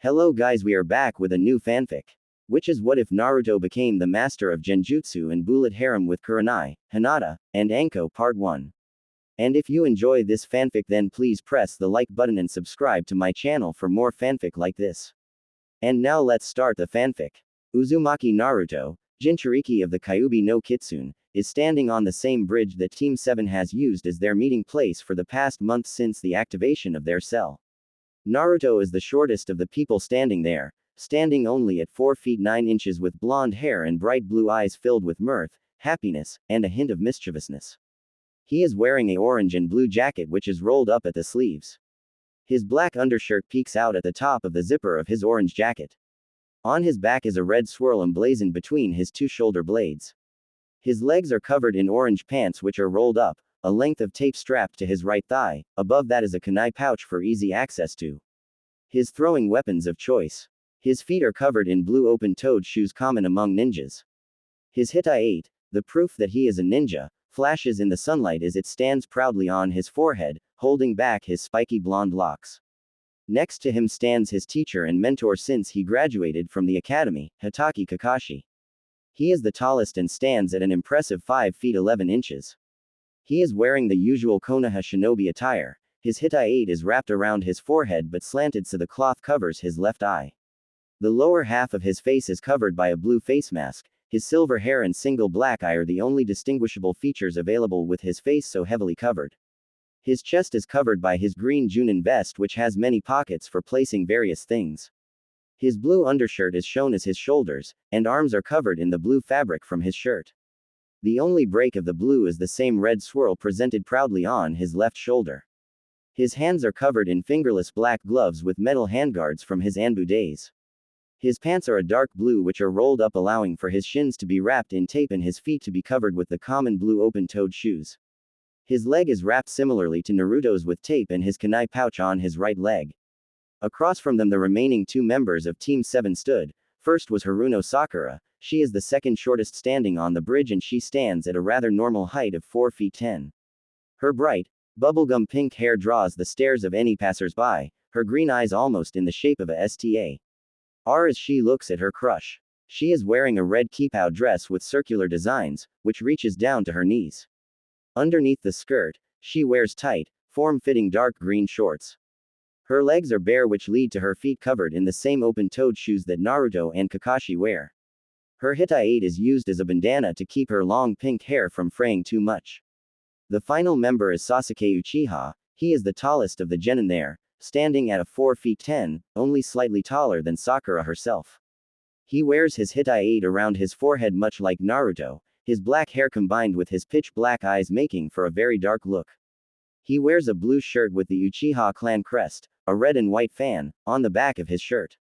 Hello guys, we are back with a new fanfic. Which is what if Naruto became the master of Genjutsu and bullet harem with Kurenai, Hinata, and Anko Part 1. And if you enjoy this fanfic then please press the like button and subscribe to my channel for more fanfic like this. And now let's start the fanfic. Uzumaki Naruto, Jinchuriki of the Kyuubi no Kitsune, is standing on the same bridge that Team 7 has used as their meeting place for the past month since the activation of their cell. Naruto is the shortest of the people standing there, standing only at 4 feet 9 inches with blonde hair and bright blue eyes filled with mirth, happiness, and a hint of mischievousness. He is wearing a orange and blue jacket which is rolled up at the sleeves. His black undershirt peeks out at the top of the zipper of his orange jacket. On his back is a red swirl emblazoned between his two shoulder blades. His legs are covered in orange pants which are rolled up, a length of tape strapped to his right thigh, above that is a kunai pouch for easy access to his throwing weapons of choice. His feet are covered in blue open-toed shoes common among ninjas. His Hitai 8, the proof that he is a ninja, flashes in the sunlight as it stands proudly on his forehead, holding back his spiky blonde locks. Next to him stands his teacher and mentor since he graduated from the academy, Hitaki Kakashi. He is the tallest and stands at an impressive 5 feet 11 inches. He is wearing the usual Konoha shinobi attire. His Hitai 8 is wrapped around his forehead but slanted so the cloth covers his left eye. The lower half of his face is covered by a blue face mask. His silver hair and single black eye are the only distinguishable features available with his face so heavily covered. His chest is covered by his green Junin vest which has many pockets for placing various things. His blue undershirt is shown as his shoulders, and arms are covered in the blue fabric from his shirt. The only break of the blue is the same red swirl presented proudly on his left shoulder. His hands are covered in fingerless black gloves with metal handguards from his Anbu days. His pants are a dark blue which are rolled up allowing for his shins to be wrapped in tape and his feet to be covered with the common blue open-toed shoes. His leg is wrapped similarly to Naruto's with tape and his kunai pouch on his right leg. Across from them the remaining two members of Team 7 stood. First was Haruno Sakura. She is the second shortest standing on the bridge and she stands at a rather normal height of 4 feet 10. Her bright, bubblegum pink hair draws the stares of any passers-by, her green eyes almost in the shape of a STA. As she looks at her crush. She is wearing a red kipao dress with circular designs, which reaches down to her knees. Underneath the skirt, she wears tight, form-fitting dark green shorts. Her legs are bare which lead to her feet covered in the same open-toed shoes that Naruto and Kakashi wear. Her Hitai 8 is used as a bandana to keep her long pink hair from fraying too much. The final member is Sasuke Uchiha. He is the tallest of the genin there, standing at a 4 feet 10, only slightly taller than Sakura herself. He wears his Hitai 8 around his forehead much like Naruto, his black hair combined with his pitch black eyes making for a very dark look. He wears a blue shirt with the Uchiha clan crest, a red and white fan, on the back of his shirt.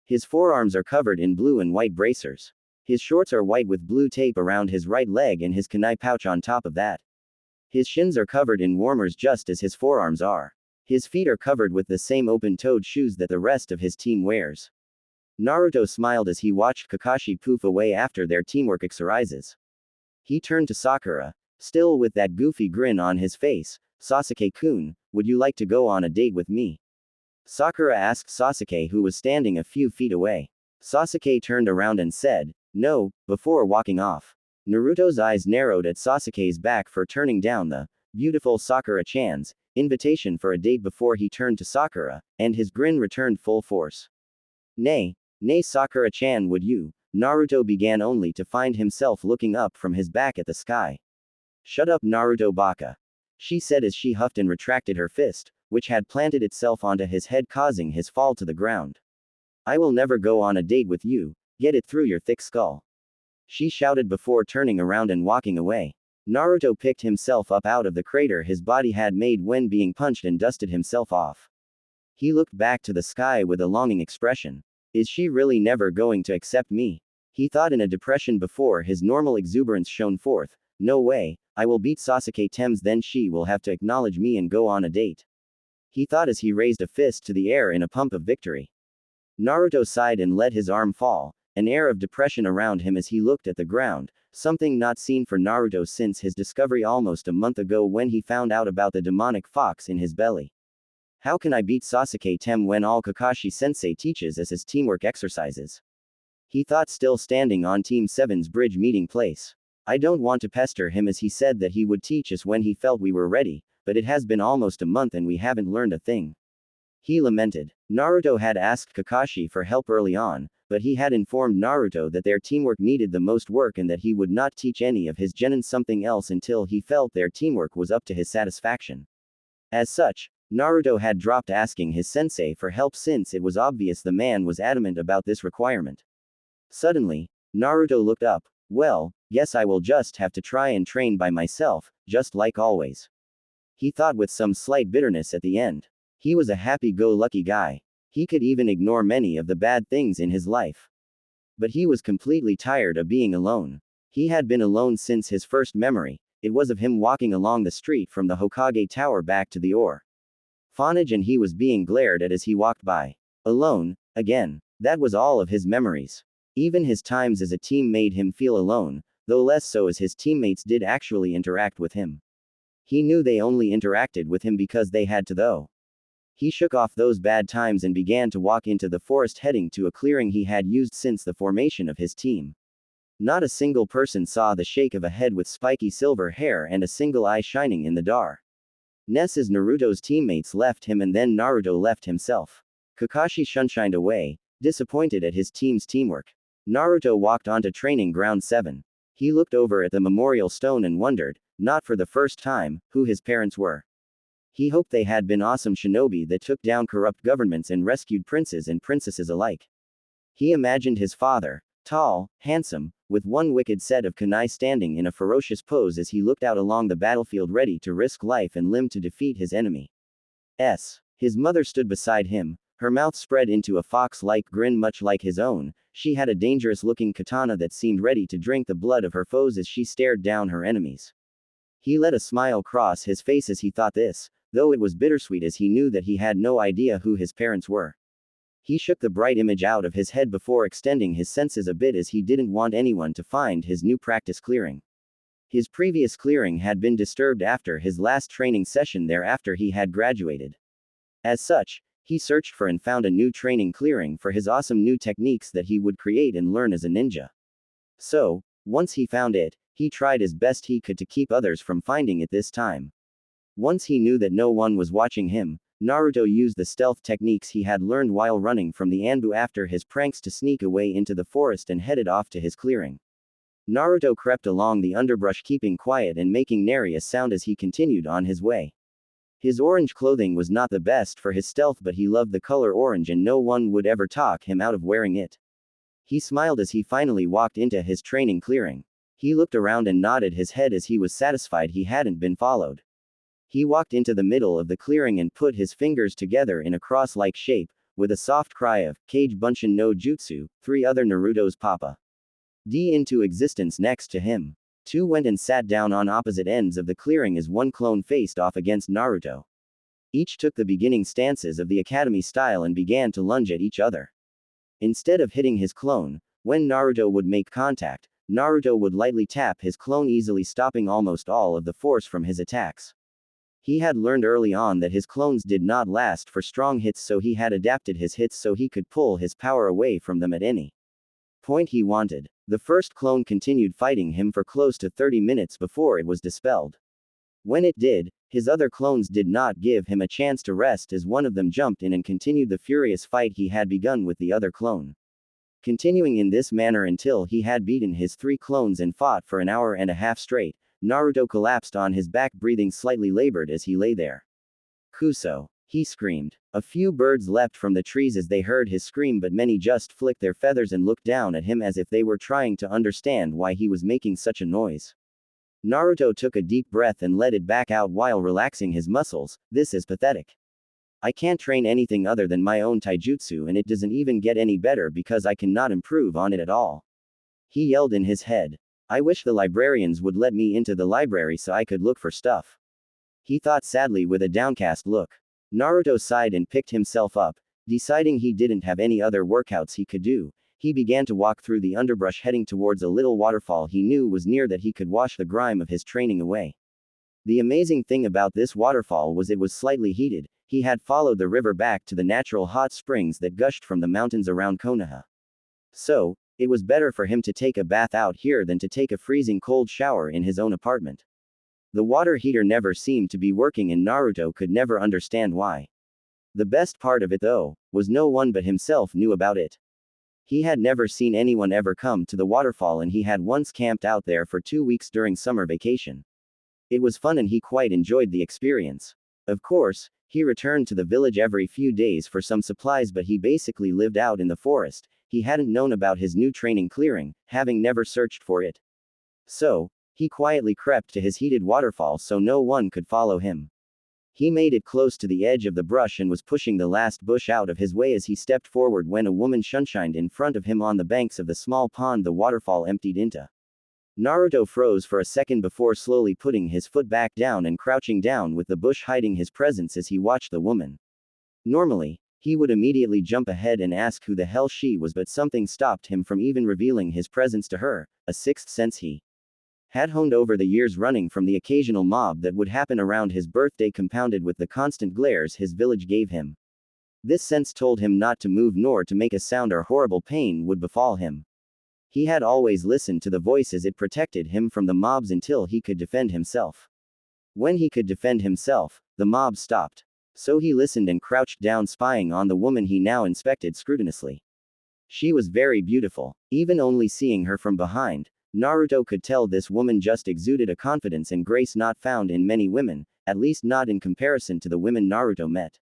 His forearms are covered in blue and white bracers. His shorts are white with blue tape around his right leg and his kunai pouch on top of that. His shins are covered in warmers just as his forearms are. His feet are covered with the same open-toed shoes that the rest of his team wears. Naruto smiled as he watched Kakashi poof away after their teamwork exercises. He turned to Sakura, still with that goofy grin on his face. Sasuke-kun, would you like to go on a date with me? Sakura asked Sasuke who was standing a few feet away. Sasuke turned around and said, no, before walking off. Naruto's eyes narrowed at Sasuke's back for turning down the beautiful Sakura-chan's invitation for a date before he turned to Sakura, and his grin returned full force. Nay, Sakura-chan would you? Naruto began only to find himself looking up from his back at the sky. Shut up Naruto baka. She said as she huffed and retracted her fist, which had planted itself onto his head causing his fall to the ground. I will never go on a date with you, get it through your thick skull. She shouted before turning around and walking away. Naruto picked himself up out of the crater his body had made when being punched and dusted himself off. He looked back to the sky with a longing expression. Is she really never going to accept me? He thought in a depression before his normal exuberance shone forth. No way, I will beat Sasuke Thames then she will have to acknowledge me and go on a date. He thought as he raised a fist to the air in a pump of victory. Naruto sighed and let his arm fall, an air of depression around him as he looked at the ground, something not seen for Naruto since his discovery almost a month ago when he found out about the demonic fox in his belly. How can I beat Sasuke Tem when all Kakashi-sensei teaches is his teamwork exercises? He thought, still standing on Team 7's bridge meeting place. I don't want to pester him, as he said that he would teach us when he felt we were ready, but it has been almost a month and we haven't learned a thing. He lamented. Naruto had asked Kakashi for help early on, but he had informed Naruto that their teamwork needed the most work and that he would not teach any of his genin something else until he felt their teamwork was up to his satisfaction. As such, Naruto had dropped asking his sensei for help since it was obvious the man was adamant about this requirement. Suddenly, Naruto looked up. Well, guess I will just have to try and train by myself, just like always. He thought with some slight bitterness at the end. He was a happy-go-lucky guy. He could even ignore many of the bad things in his life. But he was completely tired of being alone. He had been alone since his first memory. It was of him walking along the street from the Hokage Tower back to the orphanage, and he was being glared at as he walked by. Alone, again. That was all of his memories. Even his times as a team made him feel alone, though less so as his teammates did actually interact with him. He knew they only interacted with him because they had to, though. He shook off those bad times and began to walk into the forest, heading to a clearing he had used since the formation of his team. Not a single person saw the shake of a head with spiky silver hair and a single eye shining in the darkness as Naruto's teammates left him, and then Naruto left himself. Kakashi shunshined away, disappointed at his team's teamwork. Naruto walked onto Training Ground 7. He looked over at the memorial stone and wondered, not for the first time, who his parents were. He hoped they had been awesome shinobi that took down corrupt governments and rescued princes and princesses alike. He imagined his father, tall, handsome, with one wicked set of kunai, standing in a ferocious pose as he looked out along the battlefield, ready to risk life and limb to defeat his enemy. His mother stood beside him, her mouth spread into a fox-like grin much like his own. She had a dangerous-looking katana that seemed ready to drink the blood of her foes as she stared down her enemies. He let a smile cross his face as he thought this, though it was bittersweet as he knew that he had no idea who his parents were. He shook the bright image out of his head before extending his senses a bit, as he didn't want anyone to find his new practice clearing. His previous clearing had been disturbed after his last training session there after he had graduated. As such, he searched for and found a new training clearing for his awesome new techniques that he would create and learn as a ninja. So, once he found it, he tried as best he could to keep others from finding it this time. Once he knew that no one was watching him, Naruto used the stealth techniques he had learned while running from the Anbu after his pranks to sneak away into the forest and headed off to his clearing. Naruto crept along the underbrush, keeping quiet and making nary a sound as he continued on his way. His orange clothing was not the best for his stealth, but he loved the color orange and no one would ever talk him out of wearing it. He smiled as he finally walked into his training clearing. He looked around and nodded his head as he was satisfied he hadn't been followed. He walked into the middle of the clearing and put his fingers together in a cross-like shape. With a soft cry of Kage Bunshin no Jutsu, 3 other Naruto's Papa D into existence next to him. 2 went and sat down on opposite ends of the clearing as one clone faced off against Naruto. Each took the beginning stances of the academy style and began to lunge at each other. Instead of hitting his clone, when Naruto would make contact, Naruto would lightly tap his clone, easily stopping almost all of the force from his attacks. He had learned early on that his clones did not last for strong hits, so he had adapted his hits so he could pull his power away from them at any point he wanted. The first clone continued fighting him for close to 30 minutes before it was dispelled. When it did, his other clones did not give him a chance to rest, as one of them jumped in and continued the furious fight he had begun with the other clone. Continuing in this manner until he had beaten his 3 clones and fought for an hour and a half straight, Naruto collapsed on his back, breathing slightly labored as he lay there. Kuso! He screamed. A few birds leapt from the trees as they heard his scream, but many just flicked their feathers and looked down at him as if they were trying to understand why he was making such a noise. Naruto took a deep breath and let it back out while relaxing his muscles. This is pathetic. I can't train anything other than my own taijutsu, and it doesn't even get any better because I cannot improve on it at all. He yelled in his head. I wish the librarians would let me into the library so I could look for stuff. He thought sadly with a downcast look. Naruto sighed and picked himself up. Deciding he didn't have any other workouts he could do, he began to walk through the underbrush, heading towards a little waterfall he knew was near that he could wash the grime of his training away. The amazing thing about this waterfall was it was slightly heated. He had followed the river back to the natural hot springs that gushed from the mountains around Konoha. So, it was better for him to take a bath out here than to take a freezing cold shower in his own apartment. The water heater never seemed to be working and Naruto could never understand why. The best part of it though, was no one but himself knew about it. He had never seen anyone ever come to the waterfall and he had once camped out there for 2 weeks during summer vacation. It was fun and he quite enjoyed the experience. Of course, he returned to the village every few days for some supplies but he basically lived out in the forest. He hadn't known about his new training clearing, having never searched for it. So, he quietly crept to his heated waterfall so no one could follow him. He made it close to the edge of the brush and was pushing the last bush out of his way as he stepped forward when a woman sunshined in front of him on the banks of the small pond the waterfall emptied into. Naruto froze for a second before slowly putting his foot back down and crouching down with the bush hiding his presence as he watched the woman. Normally, he would immediately jump ahead and ask who the hell she was but something stopped him from even revealing his presence to her, a sixth sense he had honed over the years running from the occasional mob that would happen around his birthday compounded with the constant glares his village gave him. This sense told him not to move nor to make a sound or horrible pain would befall him. He had always listened to the voice as it protected him from the mobs until he could defend himself. When he could defend himself, the mob stopped. So he listened and crouched down spying on the woman he now inspected scrupulously. She was very beautiful. Even only seeing her from behind, Naruto could tell this woman just exuded a confidence and grace not found in many women, at least not in comparison to the women Naruto met.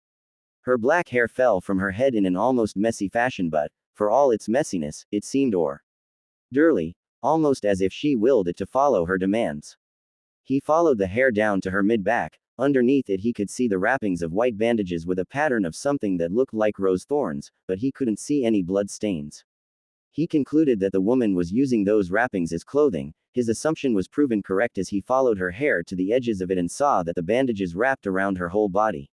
Her black hair fell from her head in an almost messy fashion but, for all its messiness, it seemed orderly, almost as if she willed it to follow her demands. He followed the hair down to her mid-back. Underneath it he could see the wrappings of white bandages with a pattern of something that looked like rose thorns, but he couldn't see any blood stains. He concluded that the woman was using those wrappings as clothing. His assumption was proven correct as he followed her hair to the edges of it and saw that the bandages wrapped around her whole body.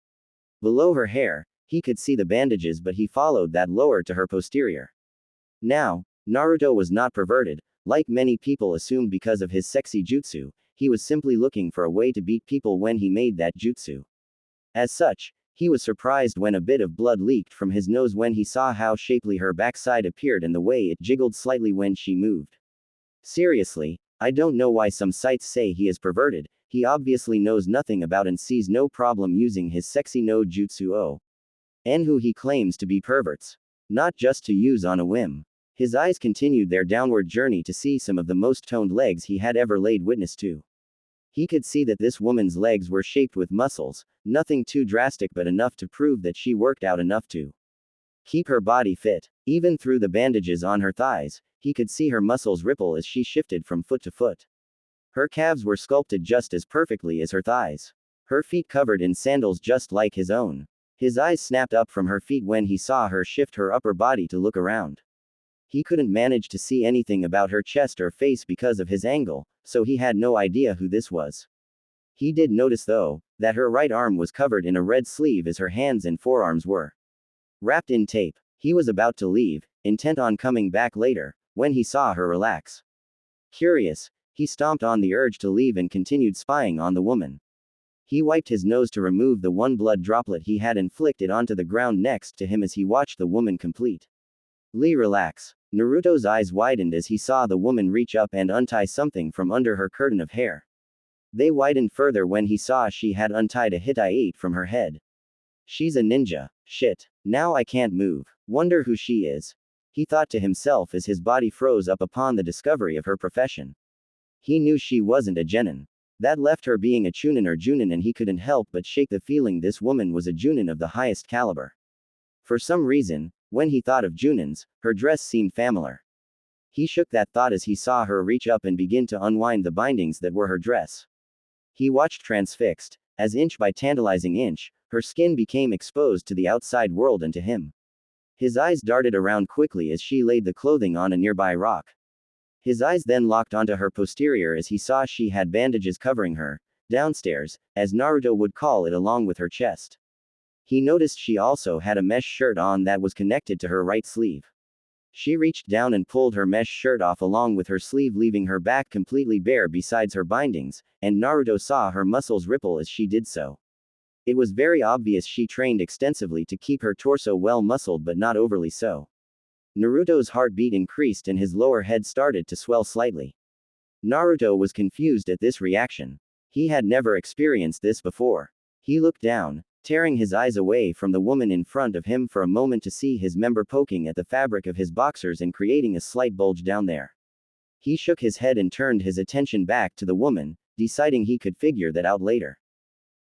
Below her hair, he could see the bandages but he followed that lower to her posterior. Now, Naruto was not perverted, like many people assumed because of his sexy jutsu. He was simply looking for a way to beat people when he made that jutsu. As such, he was surprised when a bit of blood leaked from his nose when he saw how shapely her backside appeared and the way it jiggled slightly when she moved. Seriously, I don't know why some sites say he is perverted. He obviously knows nothing about and sees no problem using his sexy no jutsu and who he claims to be perverts. Not just to use on a whim. His eyes continued their downward journey to see some of the most toned legs he had ever laid witness to. He could see that this woman's legs were shaped with muscles, nothing too drastic but enough to prove that she worked out enough to keep her body fit. Even through the bandages on her thighs, he could see her muscles ripple as she shifted from foot to foot. Her calves were sculpted just as perfectly as her thighs. Her feet covered in sandals just like his own. His eyes snapped up from her feet when he saw her shift her upper body to look around. He couldn't manage to see anything about her chest or face because of his angle, so he had no idea who this was. He did notice though, that her right arm was covered in a red sleeve as her hands and forearms were wrapped in tape. He was about to leave, intent on coming back later, when he saw her relax. Curious, he stomped on the urge to leave and continued spying on the woman. He wiped his nose to remove the one blood droplet he had inflicted onto the ground next to him as he watched the woman complete. Relax. Naruto's eyes widened as he saw the woman reach up and untie something from under her curtain of hair. They widened further when he saw she had untied a Hittite from her head. She's a ninja. Shit. Now I can't move. Wonder who she is. He thought to himself as his body froze up upon the discovery of her profession. He knew she wasn't a genin. That left her being a chunin or junin and he couldn't help but shake the feeling this woman was a junin of the highest caliber. For some reason, when he thought of junins, her dress seemed familiar. He shook that thought as he saw her reach up and begin to unwind the bindings that were her dress. He watched transfixed, as inch by tantalizing inch, her skin became exposed to the outside world and to him. His eyes darted around quickly as she laid the clothing on a nearby rock. His eyes then locked onto her posterior as he saw she had bandages covering her, downstairs, as Naruto would call it, along with her chest. He noticed she also had a mesh shirt on that was connected to her right sleeve. She reached down and pulled her mesh shirt off along with her sleeve, leaving her back completely bare besides her bindings, and Naruto saw her muscles ripple as she did so. It was very obvious she trained extensively to keep her torso well muscled but not overly so. Naruto's heartbeat increased and his lower head started to swell slightly. Naruto was confused at this reaction. He had never experienced this before. He looked down, tearing his eyes away from the woman in front of him for a moment to see his member poking at the fabric of his boxers and creating a slight bulge down there. He shook his head and turned his attention back to the woman, deciding he could figure that out later.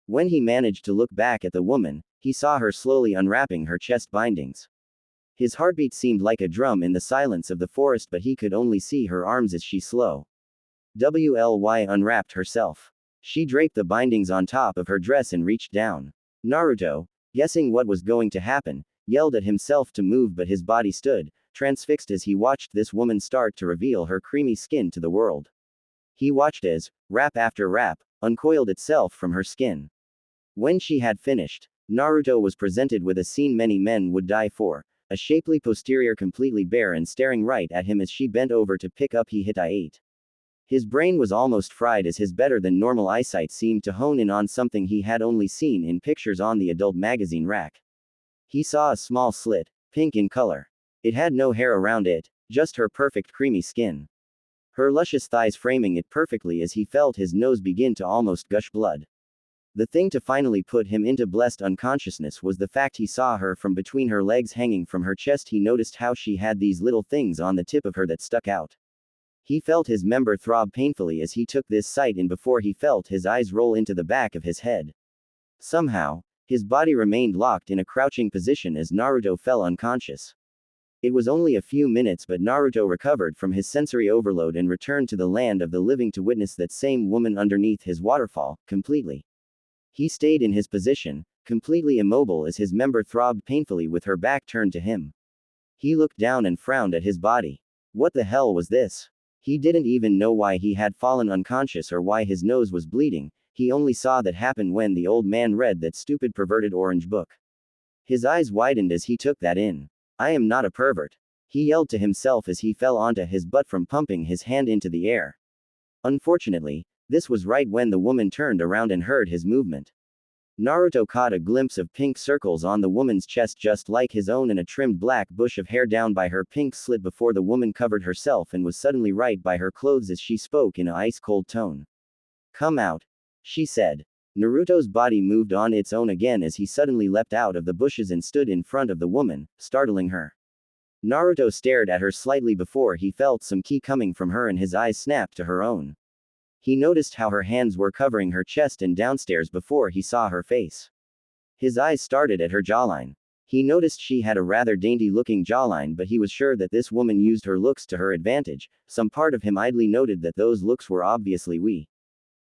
When he managed to look back at the woman, he saw her slowly unwrapping her chest bindings. His heartbeat seemed like a drum in the silence of the forest, but he could only see her arms as she slowly unwrapped herself. She draped the bindings on top of her dress and reached down. Naruto, guessing what was going to happen, yelled at himself to move, but his body stood, transfixed as he watched this woman start to reveal her creamy skin to the world. He watched as, wrap after wrap, uncoiled itself from her skin. When she had finished, Naruto was presented with a scene many men would die for, a shapely posterior completely bare and staring right at him as she bent over to pick up Hit. His brain was almost fried as his better than normal eyesight seemed to hone in on something he had only seen in pictures on the adult magazine rack. He saw a small slit, pink in color. It had no hair around it, just her perfect creamy skin. Her luscious thighs framing it perfectly as he felt his nose begin to almost gush blood. The thing to finally put him into blessed unconsciousness was the fact he saw her from between her legs hanging from her chest. He noticed how she had these little things on the tip of her that stuck out. He felt his member throb painfully as he took this sight in before he felt his eyes roll into the back of his head. Somehow, his body remained locked in a crouching position as Naruto fell unconscious. It was only a few minutes, but Naruto recovered from his sensory overload and returned to the land of the living to witness that same woman underneath his waterfall, completely. He stayed in his position, completely immobile as his member throbbed painfully with her back turned to him. He looked down and frowned at his body. What the hell was this? He didn't even know why he had fallen unconscious or why his nose was bleeding. He only saw that happen when the old man read that stupid perverted orange book. His eyes widened as he took that in. I am not a pervert. He yelled to himself as he fell onto his butt from pumping his hand into the air. Unfortunately, this was right when the woman turned around and heard his movement. Naruto caught a glimpse of pink circles on the woman's chest just like his own and a trimmed black bush of hair down by her pink slit before the woman covered herself and was suddenly right by her clothes as she spoke in an ice-cold tone. Come out, she said. Naruto's body moved on its own again as he suddenly leapt out of the bushes and stood in front of the woman, startling her. Naruto stared at her slightly before he felt some ki coming from her and his eyes snapped to her own. He noticed how her hands were covering her chest and downstairs before he saw her face. His eyes started at her jawline. He noticed she had a rather dainty-looking jawline, but he was sure that this woman used her looks to her advantage. Some part of him idly noted that those looks were obviously wee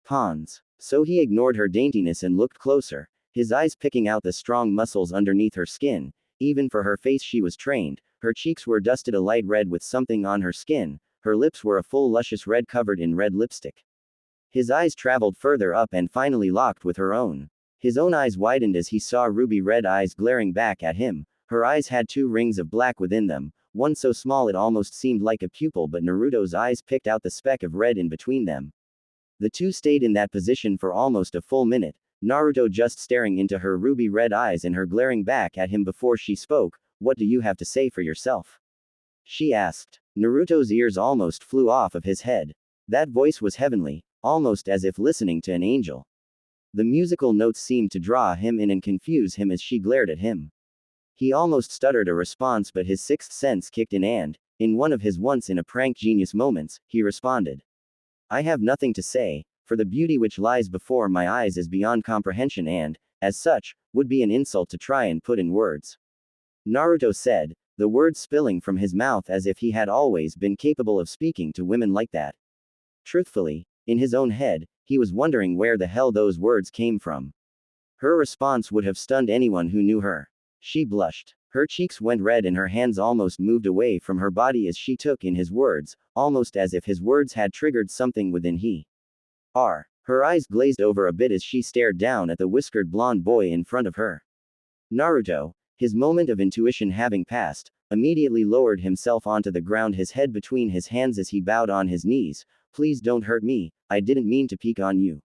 pawns. So he ignored her daintiness and looked closer, his eyes picking out the strong muscles underneath her skin. Even for her face she was trained. Her cheeks were dusted a light red with something on her skin. Her lips were a full luscious red covered in red lipstick. His eyes traveled further up and finally locked with her own. His own eyes widened as he saw ruby red eyes glaring back at him. Her eyes had 2 rings of black within them, one so small it almost seemed like a pupil, but Naruto's eyes picked out the speck of red in between them. The two stayed in that position for almost a full minute, Naruto just staring into her ruby red eyes and her glaring back at him before she spoke. What do you have to say for yourself? She asked. Naruto's ears almost flew off of his head. That voice was heavenly, almost as if listening to an angel. The musical notes seemed to draw him in and confuse him as she glared at him. He almost stuttered a response, but his sixth sense kicked in and, in one of his once in a prank genius moments, he responded. I have nothing to say, for the beauty which lies before my eyes is beyond comprehension and, as such, would be an insult to try and put in words. Naruto said, the words spilling from his mouth as if he had always been capable of speaking to women like that. Truthfully, in his own head, he was wondering where the hell those words came from. Her response would have stunned anyone who knew her. She blushed. Her cheeks went red and her hands almost moved away from her body as she took in his words, almost as if his words had triggered something within her. Her eyes glazed over a bit as she stared down at the whiskered blonde boy in front of her. Naruto, his moment of intuition having passed, immediately lowered himself onto the ground, his head between his hands as he bowed on his knees. Please don't hurt me, I didn't mean to peek on you.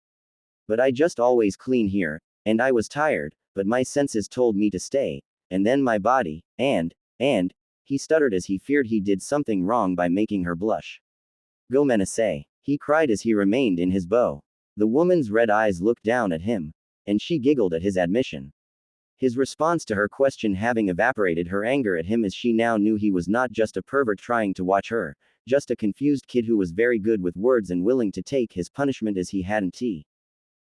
But I just always clean here, and I was tired, but my senses told me to stay, and then my body, and, he stuttered as he feared he did something wrong by making her blush. Go menacee, he cried as he remained in his bow. The woman's red eyes looked down at him, and she giggled at his admission. His response to her question having evaporated her anger at him, as she now knew he was not just a pervert trying to watch her, just a confused kid who was very good with words and willing to take his punishment as he hadn't t.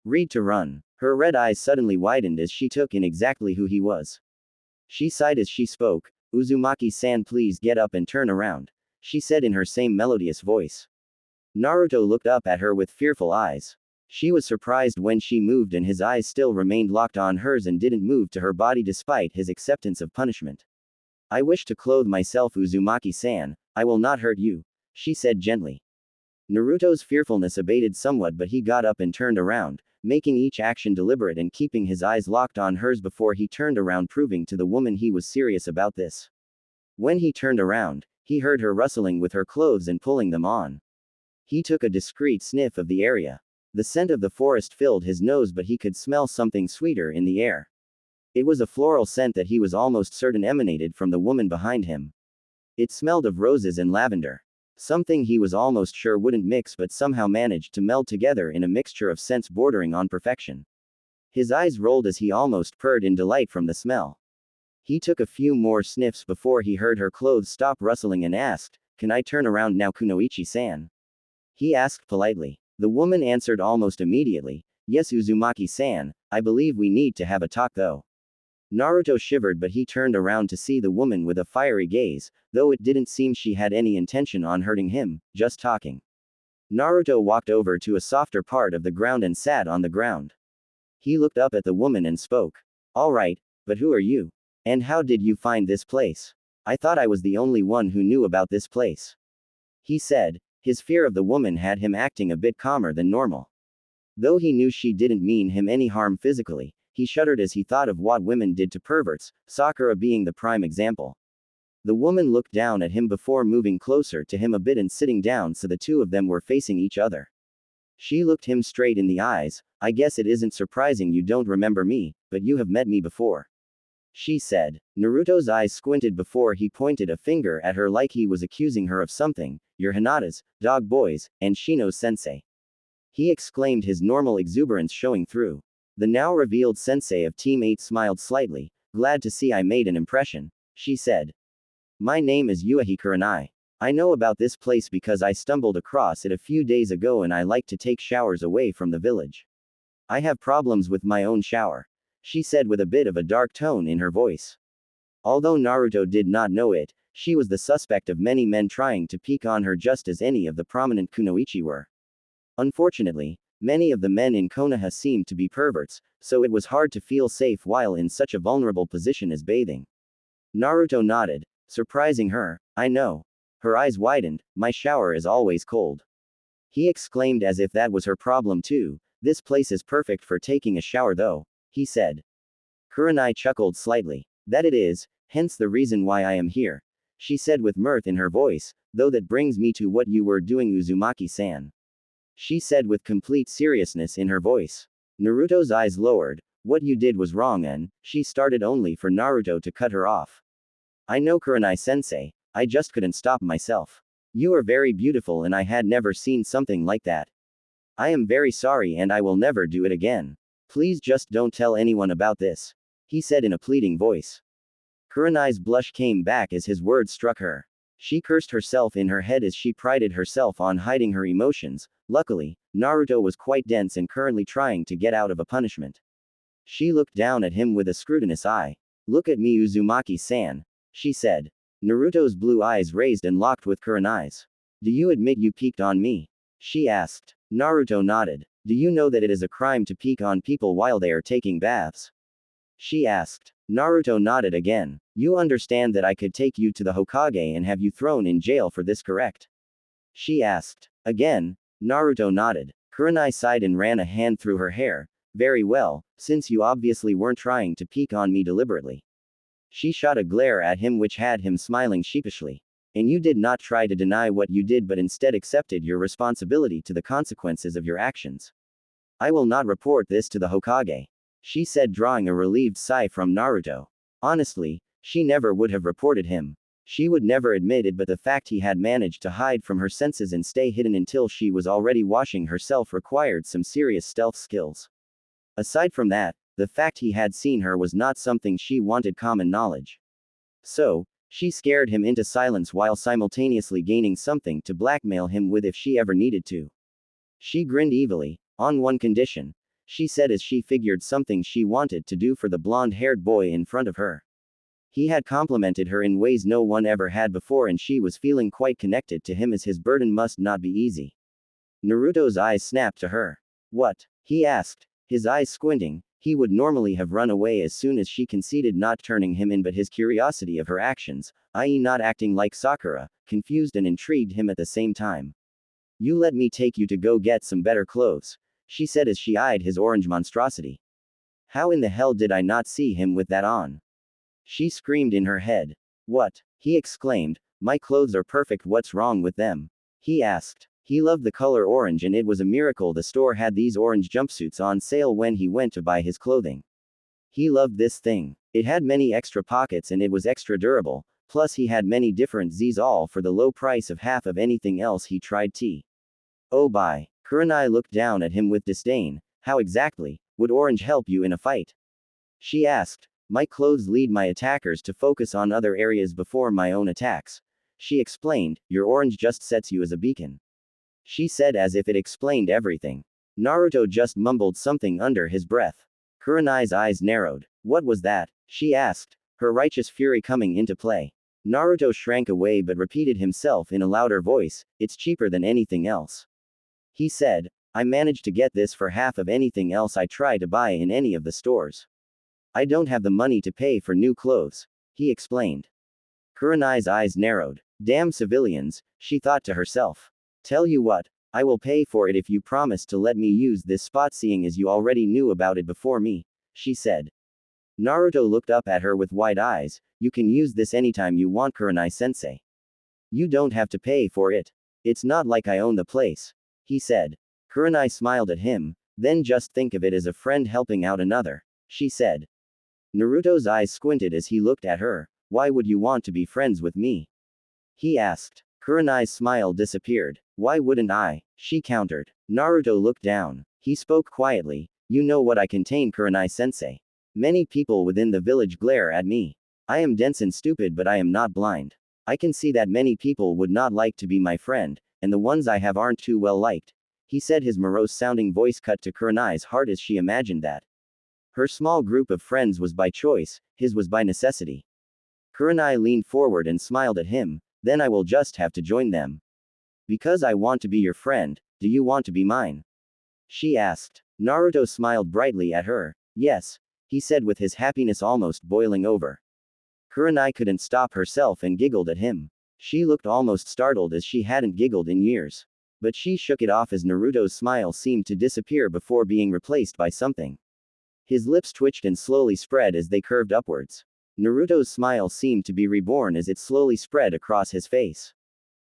Read to run. Her red eyes suddenly widened as she took in exactly who he was. She sighed as she spoke. Uzumaki-san, please get up and turn around, she said in her same melodious voice. Naruto looked up at her with fearful eyes. She was surprised when she moved, and his eyes still remained locked on hers and didn't move to her body despite his acceptance of punishment. I wish to clothe myself, Uzumaki-san, I will not hurt you, she said gently. Naruto's fearfulness abated somewhat, but he got up and turned around, making each action deliberate and keeping his eyes locked on hers before he turned around, proving to the woman he was serious about this. When he turned around, he heard her rustling with her clothes and pulling them on. He took a discreet sniff of the area. The scent of the forest filled his nose, but he could smell something sweeter in the air. It was a floral scent that he was almost certain emanated from the woman behind him. It smelled of roses and lavender. Something he was almost sure wouldn't mix, but somehow managed to meld together in a mixture of scents bordering on perfection. His eyes rolled as he almost purred in delight from the smell. He took a few more sniffs before he heard her clothes stop rustling and asked, "Can I turn around now, Kunoichi-san?" He asked politely. The woman answered almost immediately, "Yes, Uzumaki-san, I believe we need to have a talk though." Naruto shivered, but he turned around to see the woman with a fiery gaze, though it didn't seem she had any intention on hurting him, just talking. Naruto walked over to a softer part of the ground and sat on the ground. He looked up at the woman and spoke. All right, but who are you? And how did you find this place? I thought I was the only one who knew about this place, he said. His fear of the woman had him acting a bit calmer than normal. Though he knew she didn't mean him any harm physically, he shuddered as he thought of what women did to perverts, Sakura being the prime example. The woman looked down at him before moving closer to him a bit and sitting down so the two of them were facing each other. She looked him straight in the eyes. I guess it isn't surprising you don't remember me, but you have met me before, she said. Naruto's eyes squinted before he pointed a finger at her like he was accusing her of something. You're Hinata's dog boys, and Shino's sensei, he exclaimed, his normal exuberance showing through. The now revealed sensei of Team 8 smiled slightly. Glad to see I made an impression, she said. My name is Yuahi Kurenai. I know about this place because I stumbled across it a few days ago and I like to take showers away from the village. I have problems with my own shower, she said with a bit of a dark tone in her voice. Although Naruto did not know it, she was the suspect of many men trying to peek on her just as any of the prominent kunoichi were. Unfortunately, many of the men in Konoha seemed to be perverts, so it was hard to feel safe while in such a vulnerable position as bathing. Naruto nodded, surprising her. I know. Her eyes widened. My shower is always cold, he exclaimed as if that was her problem too. This place is perfect for taking a shower though, he said. Kurenai chuckled slightly. That it is, hence the reason why I am here, she said with mirth in her voice, though that brings me to what you were doing, Uzumaki-san, she said with complete seriousness in her voice. Naruto's eyes lowered. What you did was wrong, and she started only for Naruto to cut her off. I know, Kurenai-sensei, I just couldn't stop myself. You are very beautiful and I had never seen something like that. I am very sorry and I will never do it again. Please just don't tell anyone about this, he said in a pleading voice. Kurenai's blush came back as his words struck her. She cursed herself in her head as she prided herself on hiding her emotions. Luckily, Naruto was quite dense and currently trying to get out of a punishment. She looked down at him with a scrutinous eye. Look at me, Uzumaki-san, she said. Naruto's blue eyes raised and locked with Kurenai's. Do you admit you peeked on me? She asked. Naruto nodded. Do you know that it is a crime to peek on people while they are taking baths? She asked. Naruto nodded again. You understand that I could take you to the Hokage and have you thrown in jail for this, correct? She asked. Again. Naruto nodded. Kurenai sighed and ran a hand through her hair. Very well, since you obviously weren't trying to peek on me deliberately, She shot a glare at him which had him smiling sheepishly. And you did not try to deny what you did but instead accepted your responsibility to the consequences of your actions. I will not report this to the Hokage, she said, drawing a relieved sigh from Naruto. Honestly, she never would have reported him. She would never admit it, but the fact he had managed to hide from her senses and stay hidden until she was already washing herself required some serious stealth skills. Aside from that, the fact he had seen her was not something she wanted common knowledge. So, she scared him into silence while simultaneously gaining something to blackmail him with if she ever needed to. She grinned evilly, on one condition, she said as she figured something she wanted to do for the blonde-haired boy in front of her. He had complimented her in ways no one ever had before and she was feeling quite connected to him as his burden must not be easy. Naruto's eyes snapped to her. What? He asked, his eyes squinting. He would normally have run away as soon as she conceded not turning him in, but his curiosity of her actions, i.e. not acting like Sakura, confused and intrigued him at the same time. You let me take you to go get some better clothes, she said as she eyed his orange monstrosity. How in the hell did I not see him with that on? She screamed in her head. What? He exclaimed, my clothes are perfect, what's wrong with them? He asked. He loved the color orange and it was a miracle the store had these orange jumpsuits on sale when he went to buy his clothing. He loved this thing. It had many extra pockets and it was extra durable, plus he had many different Z's all for the low price of half of anything else he tried. Oh bye. Kurenai looked down at him with disdain. How exactly would orange help you in a fight? She asked. My clothes lead my attackers to focus on other areas before my own attacks. She explained, your orange just sets you as a beacon. She said as if it explained everything. Naruto just mumbled something under his breath. Kurenai's eyes narrowed. What was that? She asked, her righteous fury coming into play. Naruto shrank away but repeated himself in a louder voice, it's cheaper than anything else. He said, I managed to get this for half of anything else I try to buy in any of the stores. I don't have the money to pay for new clothes, he explained. Kurenai's eyes narrowed. Damn civilians, she thought to herself. Tell you what, I will pay for it if you promise to let me use this spot seeing as you already knew about it before me, she said. Naruto looked up at her with wide eyes, you can use this anytime you want, Kurenai-sensei. You don't have to pay for it. It's not like I own the place, he said. Kurenai smiled at him, then just think of it as a friend helping out another, she said. Naruto's eyes squinted as he looked at her, why would you want to be friends with me? He asked. Kurenai's smile disappeared. Why wouldn't I? She countered. Naruto looked down. He spoke quietly, you know what I contain, Kurenai-sensei. Many people within the village glare at me. I am dense and stupid but I am not blind. I can see that many people would not like to be my friend, and the ones I have aren't too well liked, he said, his morose-sounding voice cut to Kurenai's heart as she imagined that. Her small group of friends was by choice, his was by necessity. Kurenai leaned forward and smiled at him, then I will just have to join them. Because I want to be your friend, do you want to be mine? She asked. Naruto smiled brightly at her. Yes, he said with his happiness almost boiling over. Kurenai couldn't stop herself and giggled at him. She looked almost startled as she hadn't giggled in years. But she shook it off as Naruto's smile seemed to disappear before being replaced by something. His lips twitched and slowly spread as they curved upwards. Naruto's smile seemed to be reborn as it slowly spread across his face.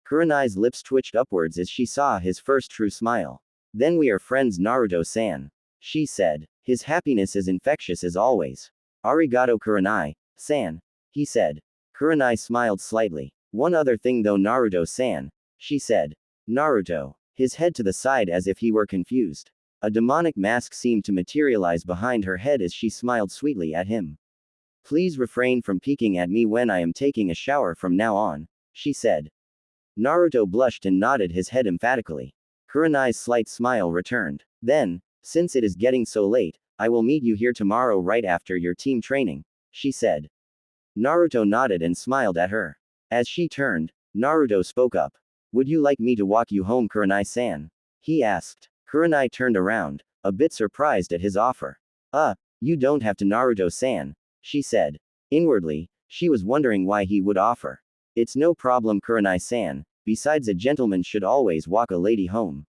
Kurenai's lips twitched upwards as she saw his first true smile. Then we are friends, Naruto-san, she said. His happiness is infectious as always. Arigato, Kurenai-san, he said. Kurenai smiled slightly. One other thing though, Naruto-san, she said. Naruto, his head to the side as if he were confused. A demonic mask seemed to materialize behind her head as she smiled sweetly at him. Please refrain from peeking at me when I am taking a shower from now on, she said. Naruto blushed and nodded his head emphatically. Kurenai's slight smile returned. Then, since it is getting so late, I will meet you here tomorrow right after your team training, she said. Naruto nodded and smiled at her. As she turned, Naruto spoke up. Would you like me to walk you home, Kurenai-san? He asked. Kurenai turned around, a bit surprised at his offer. You don't have to, Naruto-san, she said. Inwardly, she was wondering why he would offer. It's no problem, Kurenai-san, besides a gentleman should always walk a lady home.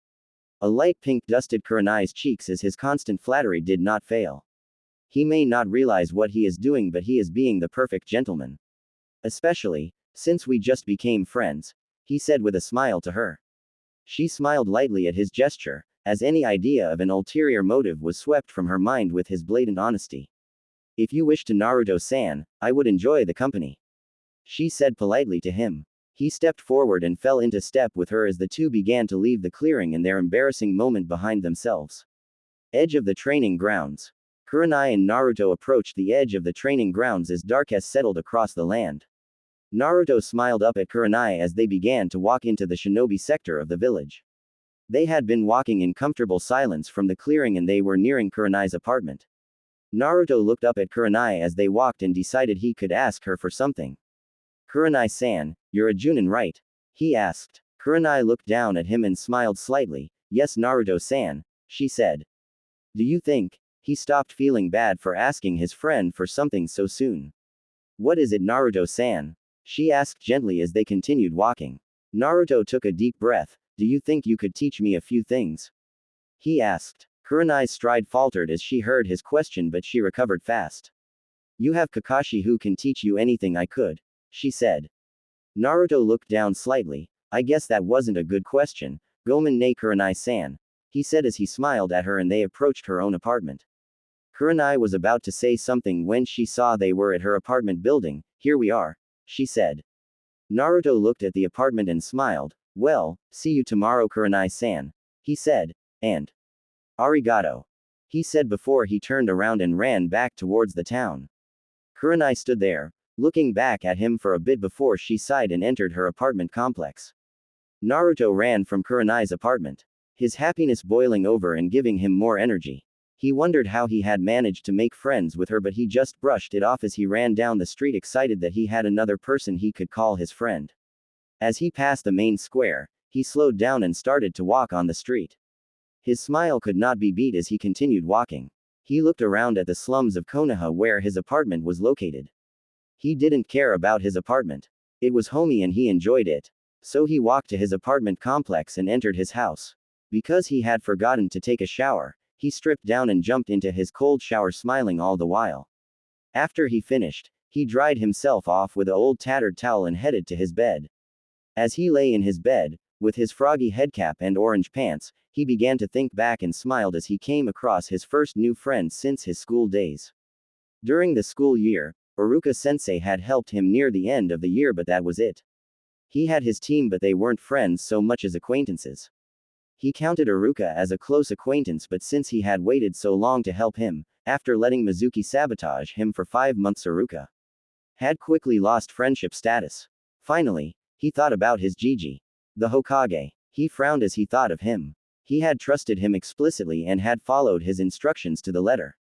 A light pink dusted Kurenai's cheeks as his constant flattery did not fail. He may not realize what he is doing, but he is being the perfect gentleman. Especially, since we just became friends, he said with a smile to her. She smiled lightly at his gesture, as any idea of an ulterior motive was swept from her mind with his blatant honesty. If you wish to Naruto-san, I would enjoy the company. She said politely to him. He stepped forward and fell into step with her as the two began to leave the clearing in their embarrassing moment behind themselves. Edge of the training grounds. Kurenai and Naruto approached the edge of the training grounds as darkness settled across the land. Naruto smiled up at Kurenai as they began to walk into the shinobi sector of the village. They had been walking in comfortable silence from the clearing and they were nearing Kurenai's apartment. Naruto looked up at Kurenai as they walked and decided he could ask her for something. Kurenai-san, you're a Junin, right? He asked. Kurenai looked down at him and smiled slightly. Yes, Naruto-san, she said. Do you think? He stopped feeling bad for asking his friend for something so soon. What is it, Naruto-san? She asked gently as they continued walking. Naruto took a deep breath. Do you think you could teach me a few things? He asked. Kurenai's stride faltered as she heard his question, but she recovered fast. You have Kakashi who can teach you anything I could, she said. Naruto looked down slightly. I guess that wasn't a good question, Gomen ne Kurenai-san, he said as he smiled at her and they approached her own apartment. Kurenai was about to say something when she saw they were at her apartment building. Here we are, she said. Naruto looked at the apartment and smiled. Well, see you tomorrow, Kurenai-san, he said. And arigato, he said before he turned around and ran back towards the town. Kurenai stood there, looking back at him for a bit before she sighed and entered her apartment complex. Naruto ran from Kurenai's apartment, his happiness boiling over and giving him more energy. He wondered how he had managed to make friends with her, but he just brushed it off as he ran down the street, excited that he had another person he could call his friend. As he passed the main square, he slowed down and started to walk on the street. His smile could not be beat as he continued walking. He looked around at the slums of Konoha where his apartment was located. He didn't care about his apartment. It was homey and he enjoyed it. So he walked to his apartment complex and entered his house. Because he had forgotten to take a shower, he stripped down and jumped into his cold shower, smiling all the while. After he finished, he dried himself off with an old tattered towel and headed to his bed. As he lay in his bed, with his froggy headcap and orange pants, he began to think back and smiled as he came across his first new friend since his school days. During the school year, Iruka-sensei had helped him near the end of the year, but that was it. He had his team, but they weren't friends so much as acquaintances. He counted Iruka as a close acquaintance, but since he had waited so long to help him, after letting Mizuki sabotage him for 5 months, Iruka had quickly lost friendship status. Finally, he thought about his Jiji, the Hokage. He frowned as he thought of him. He had trusted him explicitly and had followed his instructions to the letter.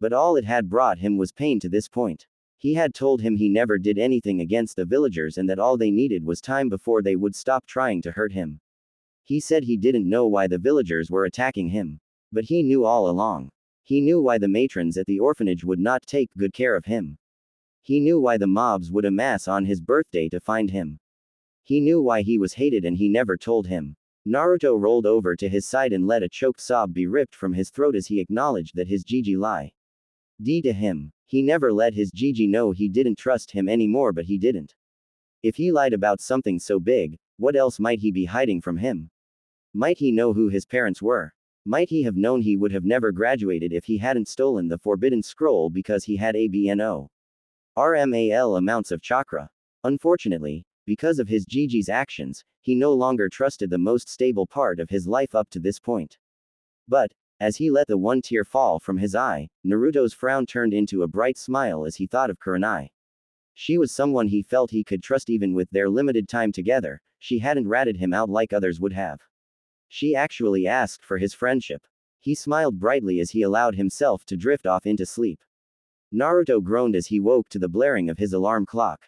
But all it had brought him was pain to this point. He had told him he never did anything against the villagers and that all they needed was time before they would stop trying to hurt him. He said he didn't know why the villagers were attacking him. But he knew all along. He knew why the matrons at the orphanage would not take good care of him. He knew why the mobs would amass on his birthday to find him. He knew why he was hated and he never told him. Naruto rolled over to his side and let a choked sob be ripped from his throat as he acknowledged that his Jiji lied to him. He never let his Jiji know he didn't trust him anymore, but he didn't. If he lied about something so big, what else might he be hiding from him? Might he know who his parents were? Might he have known he would have never graduated if he hadn't stolen the forbidden scroll because he had ABNO RMAL amounts of chakra? Unfortunately, because of his Jiji's actions, he no longer trusted the most stable part of his life up to this point. But, as he let the one tear fall from his eye, Naruto's frown turned into a bright smile as he thought of Kurenai. She was someone he felt he could trust even with their limited time together. She hadn't ratted him out like others would have. She actually asked for his friendship. He smiled brightly as he allowed himself to drift off into sleep. Naruto groaned as he woke to the blaring of his alarm clock.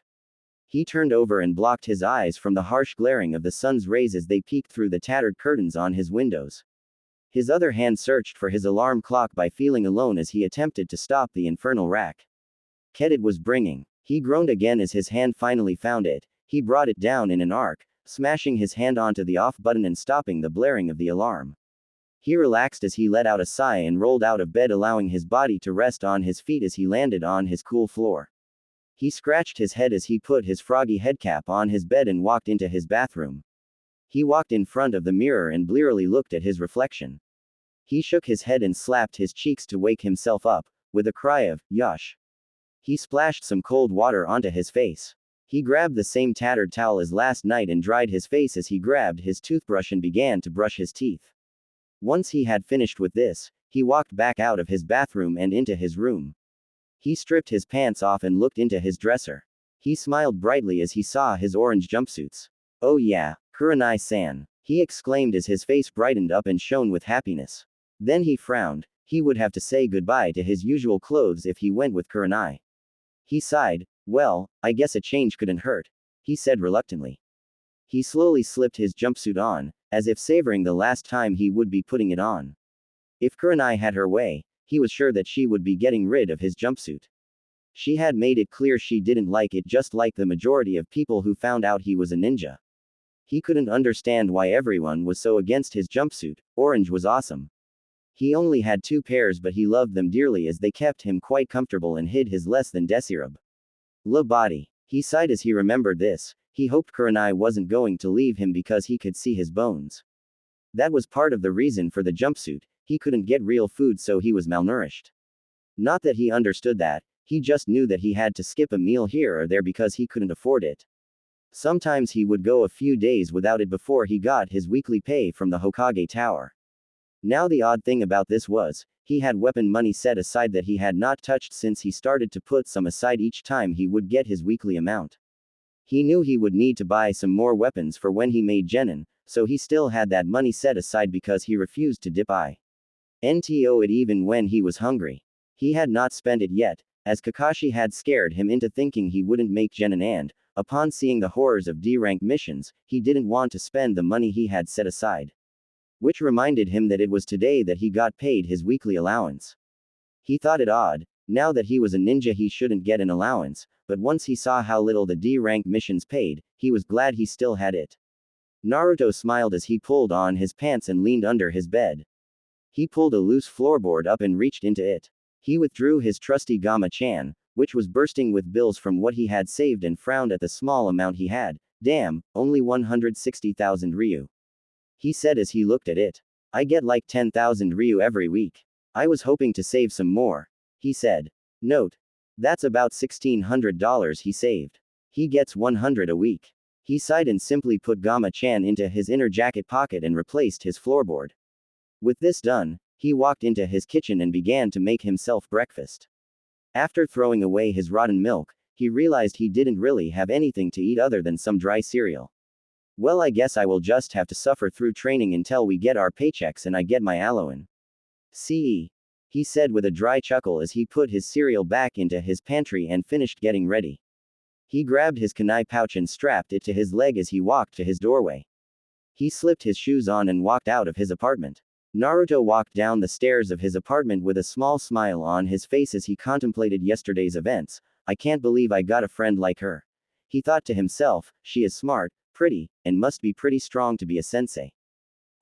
He turned over and blocked his eyes from the harsh glaring of the sun's rays as they peeked through the tattered curtains on his windows. His other hand searched for his alarm clock by feeling alone as he attempted to stop the infernal rack. It was bringing. He groaned again as his hand finally found it. He brought it down in an arc, smashing his hand onto the off button and stopping the blaring of the alarm. He relaxed as he let out a sigh and rolled out of bed, allowing his body to rest on his feet as he landed on his cool floor. He scratched his head as he put his froggy headcap on his bed and walked into his bathroom. He walked in front of the mirror and blearily looked at his reflection. He shook his head and slapped his cheeks to wake himself up, with a cry of, "Yosh!" He splashed some cold water onto his face. He grabbed the same tattered towel as last night and dried his face as he grabbed his toothbrush and began to brush his teeth. Once he had finished with this, he walked back out of his bathroom and into his room. He stripped his pants off and looked into his dresser. He smiled brightly as he saw his orange jumpsuits. "Oh yeah, Kurenai-san," he exclaimed as his face brightened up and shone with happiness. Then he frowned. He would have to say goodbye to his usual clothes if he went with Kurenai. He sighed. "Well, I guess a change couldn't hurt," he said reluctantly. He slowly slipped his jumpsuit on, as if savoring the last time he would be putting it on. If Kurenai had her way, he was sure that she would be getting rid of his jumpsuit. She had made it clear she didn't like it, just like the majority of people who found out he was a ninja. He couldn't understand why everyone was so against his jumpsuit. Orange was awesome. He only had 2 pairs, but he loved them dearly as they kept him quite comfortable and hid his less than desirable la body. He sighed as he remembered this. He hoped Kurenai wasn't going to leave him because he could see his bones. That was part of the reason for the jumpsuit. He couldn't get real food, so he was malnourished. Not that he understood that, he just knew that he had to skip a meal here or there because he couldn't afford it. Sometimes he would go a few days without it before he got his weekly pay from the Hokage Tower. Now the odd thing about this was, he had weapon money set aside that he had not touched since he started to put some aside each time he would get his weekly amount. He knew he would need to buy some more weapons for when he made genin, so he still had that money set aside because he refused to dip into it even when he was hungry. He had not spent it yet, as Kakashi had scared him into thinking he wouldn't make genin, and, upon seeing the horrors of D-rank missions, he didn't want to spend the money he had set aside. Which reminded him that it was today that he got paid his weekly allowance. He thought it odd. Now that he was a ninja he shouldn't get an allowance, but once he saw how little the D-rank missions paid, he was glad he still had it. Naruto smiled as he pulled on his pants and leaned under his bed. He pulled a loose floorboard up and reached into it. He withdrew his trusty Gamma-chan, which was bursting with bills from what he had saved, and frowned at the small amount he had. "Damn, only 160,000 ryu," he said as he looked at it. "I get like 10,000 ryu every week. I was hoping to save some more," he said. Note: that's about $1,600 he saved. He gets 100 a week. He sighed and simply put Gamma-chan into his inner jacket pocket and replaced his floorboard. With this done, he walked into his kitchen and began to make himself breakfast. After throwing away his rotten milk, he realized he didn't really have anything to eat other than some dry cereal. "Well, I guess I will just have to suffer through training until we get our paychecks and I get my allowance," he said with a dry chuckle as he put his cereal back into his pantry and finished getting ready. He grabbed his kunai pouch and strapped it to his leg as he walked to his doorway. He slipped his shoes on and walked out of his apartment. Naruto walked down the stairs of his apartment with a small smile on his face as he contemplated yesterday's events. "I can't believe I got a friend like her," he thought to himself. "She is smart, pretty, and must be pretty strong to be a sensei.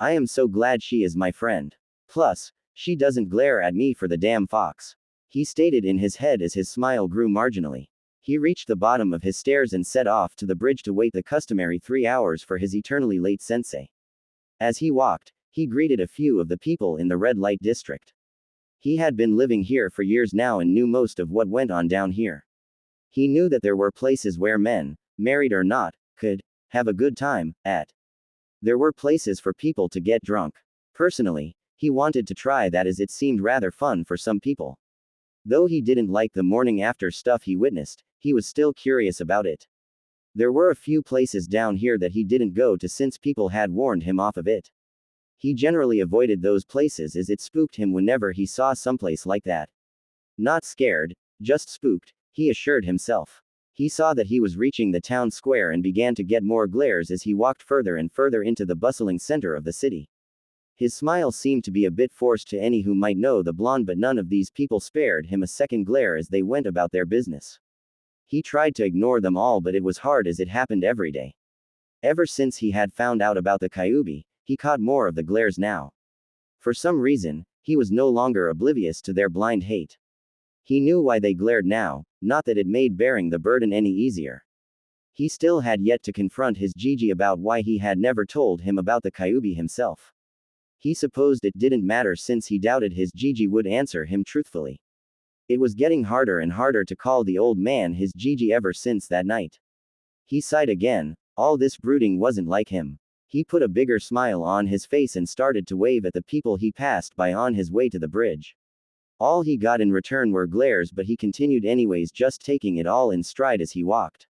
I am so glad she is my friend. Plus, she doesn't glare at me for the damn fox," he stated in his head as his smile grew marginally. He reached the bottom of his stairs and set off to the bridge to wait the customary 3 hours for his eternally late sensei. As he walked, he greeted a few of the people in the red light district. He had been living here for years now and knew most of what went on down here. He knew that there were places where men, married or not, could have a good time at. There were places for people to get drunk. Personally, he wanted to try that as it seemed rather fun for some people. Though he didn't like the morning after stuff he witnessed, he was still curious about it. There were a few places down here that he didn't go to since people had warned him off of it. He generally avoided those places as it spooked him whenever he saw someplace like that. Not scared, just spooked, he assured himself. He saw that he was reaching the town square and began to get more glares as he walked further and further into the bustling center of the city. His smile seemed to be a bit forced to any who might know the blonde, but none of these people spared him a second glare as they went about their business. He tried to ignore them all, but it was hard as it happened every day. Ever since he had found out about the Kyuubi, he caught more of the glares now. For some reason, he was no longer oblivious to their blind hate. He knew why they glared now, not that it made bearing the burden any easier. He still had yet to confront his Gigi about why he had never told him about the Kyuubi himself. He supposed it didn't matter since he doubted his Gigi would answer him truthfully. It was getting harder and harder to call the old man his Gigi ever since that night. He sighed again. All this brooding wasn't like him. He put a bigger smile on his face and started to wave at the people he passed by on his way to the bridge. All he got in return were glares, but he continued anyways, just taking it all in stride as he walked.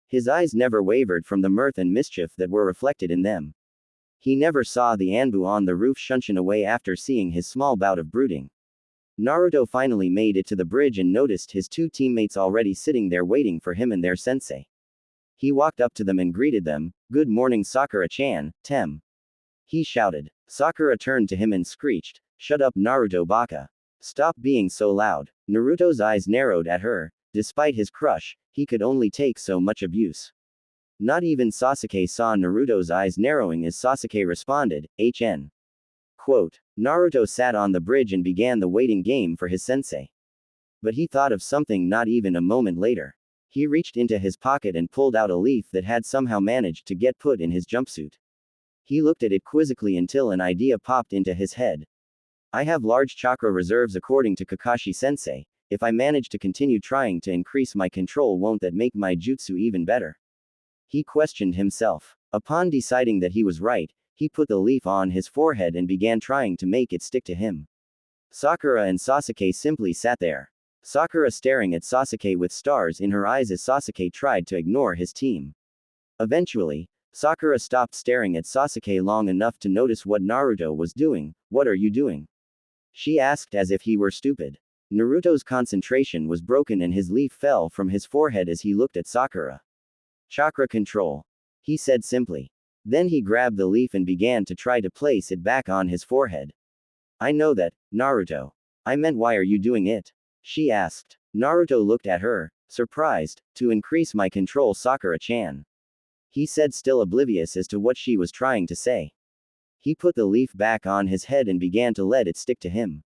His eyes never wavered from the mirth and mischief that were reflected in them. He never saw the Anbu on the roof shunshun away after seeing his small bout of brooding. Naruto finally made it to the bridge and noticed his two teammates already sitting there waiting for him and their sensei. He walked up to them and greeted them. "Good morning, Sakura-chan, Tem." He shouted. Sakura turned to him and screeched, "Shut up, Naruto baka. Stop being so loud." Naruto's eyes narrowed at her. Despite his crush, he could only take so much abuse. Not even Sasuke saw Naruto's eyes narrowing as Sasuke responded, "HN." Quote. Naruto sat on the bridge and began the waiting game for his sensei. But he thought of something not even a moment later. He reached into his pocket and pulled out a leaf that had somehow managed to get put in his jumpsuit. He looked at it quizzically until an idea popped into his head. "I have large chakra reserves according to Kakashi-sensei. If I manage to continue trying to increase my control, won't that make my jutsu even better?" He questioned himself. Upon deciding that he was right, he put the leaf on his forehead and began trying to make it stick to him. Sakura and Sasuke simply sat there. Sakura staring at Sasuke with stars in her eyes as Sasuke tried to ignore his team. Eventually, Sakura stopped staring at Sasuke long enough to notice what Naruto was doing. "What are you doing?" she asked as if he were stupid. Naruto's concentration was broken and his leaf fell from his forehead as he looked at Sakura. "Chakra control," he said simply. Then he grabbed the leaf and began to try to place it back on his forehead. "I know that, Naruto. I meant, why are you doing it?" she asked. Naruto looked at her, surprised. "To increase my control, Sakura-chan," he said, still oblivious as to what she was trying to say. He put the leaf back on his head and began to let it stick to him.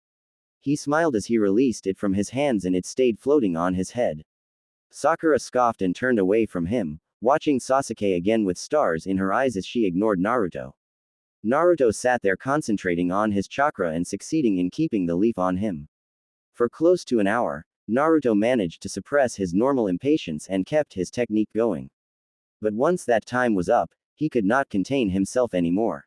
He smiled as he released it from his hands and it stayed floating on his head. Sakura scoffed and turned away from him, watching Sasuke again with stars in her eyes as she ignored Naruto. Naruto sat there concentrating on his chakra and succeeding in keeping the leaf on him. For close to an hour, Naruto managed to suppress his normal impatience and kept his technique going. But once that time was up, he could not contain himself anymore.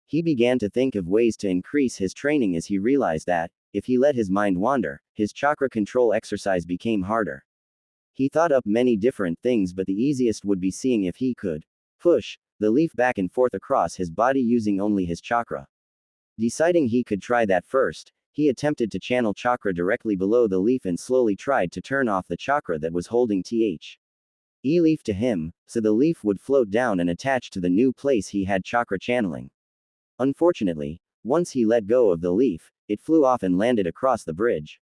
He began to think of ways to increase his training as he realized that, if he let his mind wander, his chakra control exercise became harder. He thought up many different things, but the easiest would be seeing if he could push the leaf back and forth across his body using only his chakra. Deciding he could try that first, he attempted to channel chakra directly below the leaf and slowly tried to turn off the chakra that was holding leaf to him, so the leaf would float down and attach to the new place he had chakra channeling. Unfortunately, once he let go of the leaf, it flew off and landed across the bridge.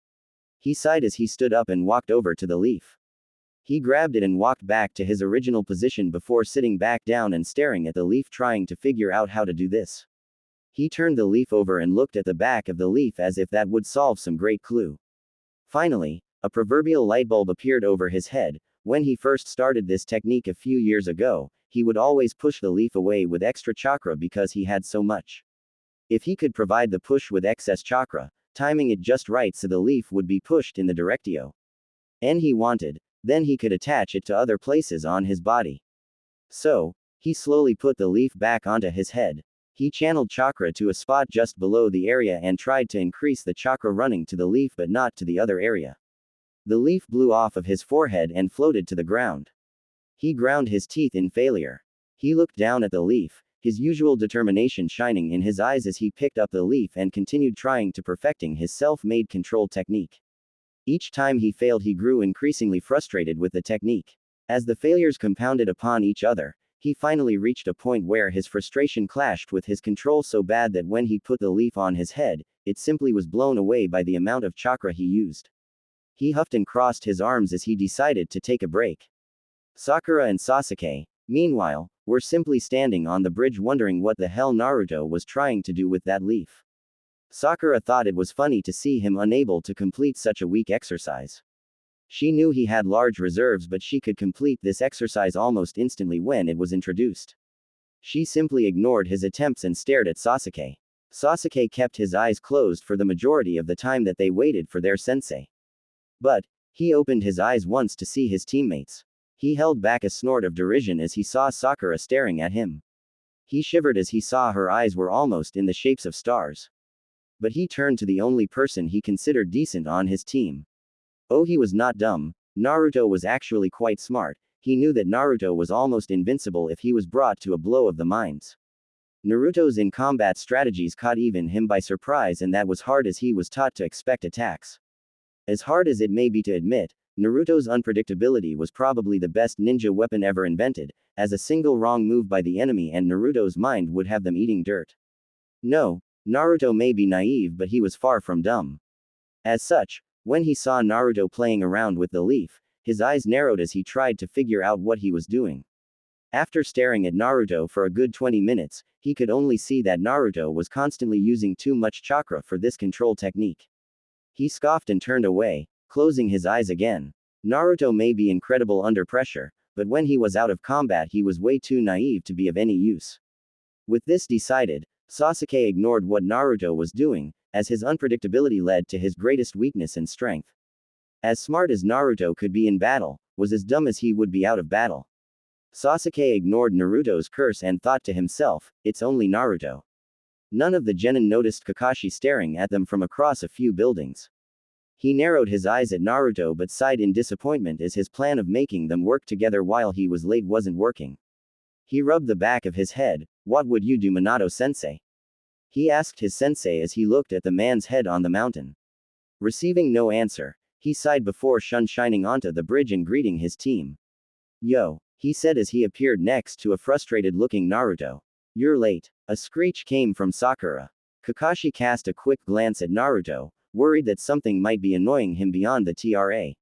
He sighed as he stood up and walked over to the leaf. He grabbed it and walked back to his original position before sitting back down and staring at the leaf, trying to figure out how to do this. He turned the leaf over and looked at the back of the leaf as if that would solve some great clue. Finally, a proverbial light bulb appeared over his head. When he first started this technique a few years ago, he would always push the leaf away with extra chakra because he had so much. If he could provide the push with excess chakra, timing it just right so the leaf would be pushed in the direction he wanted, then he could attach it to other places on his body. So, he slowly put the leaf back onto his head. He channeled chakra to a spot just below the area and tried to increase the chakra running to the leaf but not to the other area. The leaf blew off of his forehead and floated to the ground. He ground his teeth in failure. He looked down at the leaf, his usual determination shining in his eyes as he picked up the leaf and continued trying to perfecting his self-made control technique. Each time he failed, he grew increasingly frustrated with the technique. As the failures compounded upon each other, he finally reached a point where his frustration clashed with his control so bad that when he put the leaf on his head, it simply was blown away by the amount of chakra he used. He huffed and crossed his arms as he decided to take a break. Sakura and Sasuke, meanwhile, were simply standing on the bridge wondering what the hell Naruto was trying to do with that leaf. Sakura thought it was funny to see him unable to complete such a weak exercise. She knew he had large reserves, but she could complete this exercise almost instantly when it was introduced. She simply ignored his attempts and stared at Sasuke. Sasuke kept his eyes closed for the majority of the time that they waited for their sensei. But he opened his eyes once to see his teammates. He held back a snort of derision as he saw Sakura staring at him. He shivered as he saw her eyes were almost in the shapes of stars. But he turned to the only person he considered decent on his team. Oh, he was not dumb. Naruto was actually quite smart. He knew that Naruto was almost invincible if he was brought to a blow of the minds. Naruto's in-combat strategies caught even him by surprise, and that was hard as he was taught to expect attacks. As hard as it may be to admit, Naruto's unpredictability was probably the best ninja weapon ever invented, as a single wrong move by the enemy and Naruto's mind would have them eating dirt. No, Naruto may be naive, but he was far from dumb. As such, when he saw Naruto playing around with the leaf, his eyes narrowed as he tried to figure out what he was doing. After staring at Naruto for a good 20 minutes, he could only see that Naruto was constantly using too much chakra for this control technique. He scoffed and turned away, closing his eyes again. Naruto may be incredible under pressure, but when he was out of combat he was way too naive to be of any use. With this decided, Sasuke ignored what Naruto was doing, as his unpredictability led to his greatest weakness and strength. As smart as Naruto could be in battle, was as dumb as he would be out of battle. Sasuke ignored Naruto's curse and thought to himself, it's only Naruto. None of the genin noticed Kakashi staring at them from across a few buildings. He narrowed his eyes at Naruto but sighed in disappointment as his plan of making them work together while he was late wasn't working. He rubbed the back of his head. What would you do, Minato-sensei? He asked his sensei as he looked at the man's head on the mountain. Receiving no answer, he sighed before shining onto the bridge and greeting his team. Yo, he said as he appeared next to a frustrated-looking Naruto. You're late. A screech came from Sakura. Kakashi cast a quick glance at Naruto, worried that something might be annoying him beyond the TRA.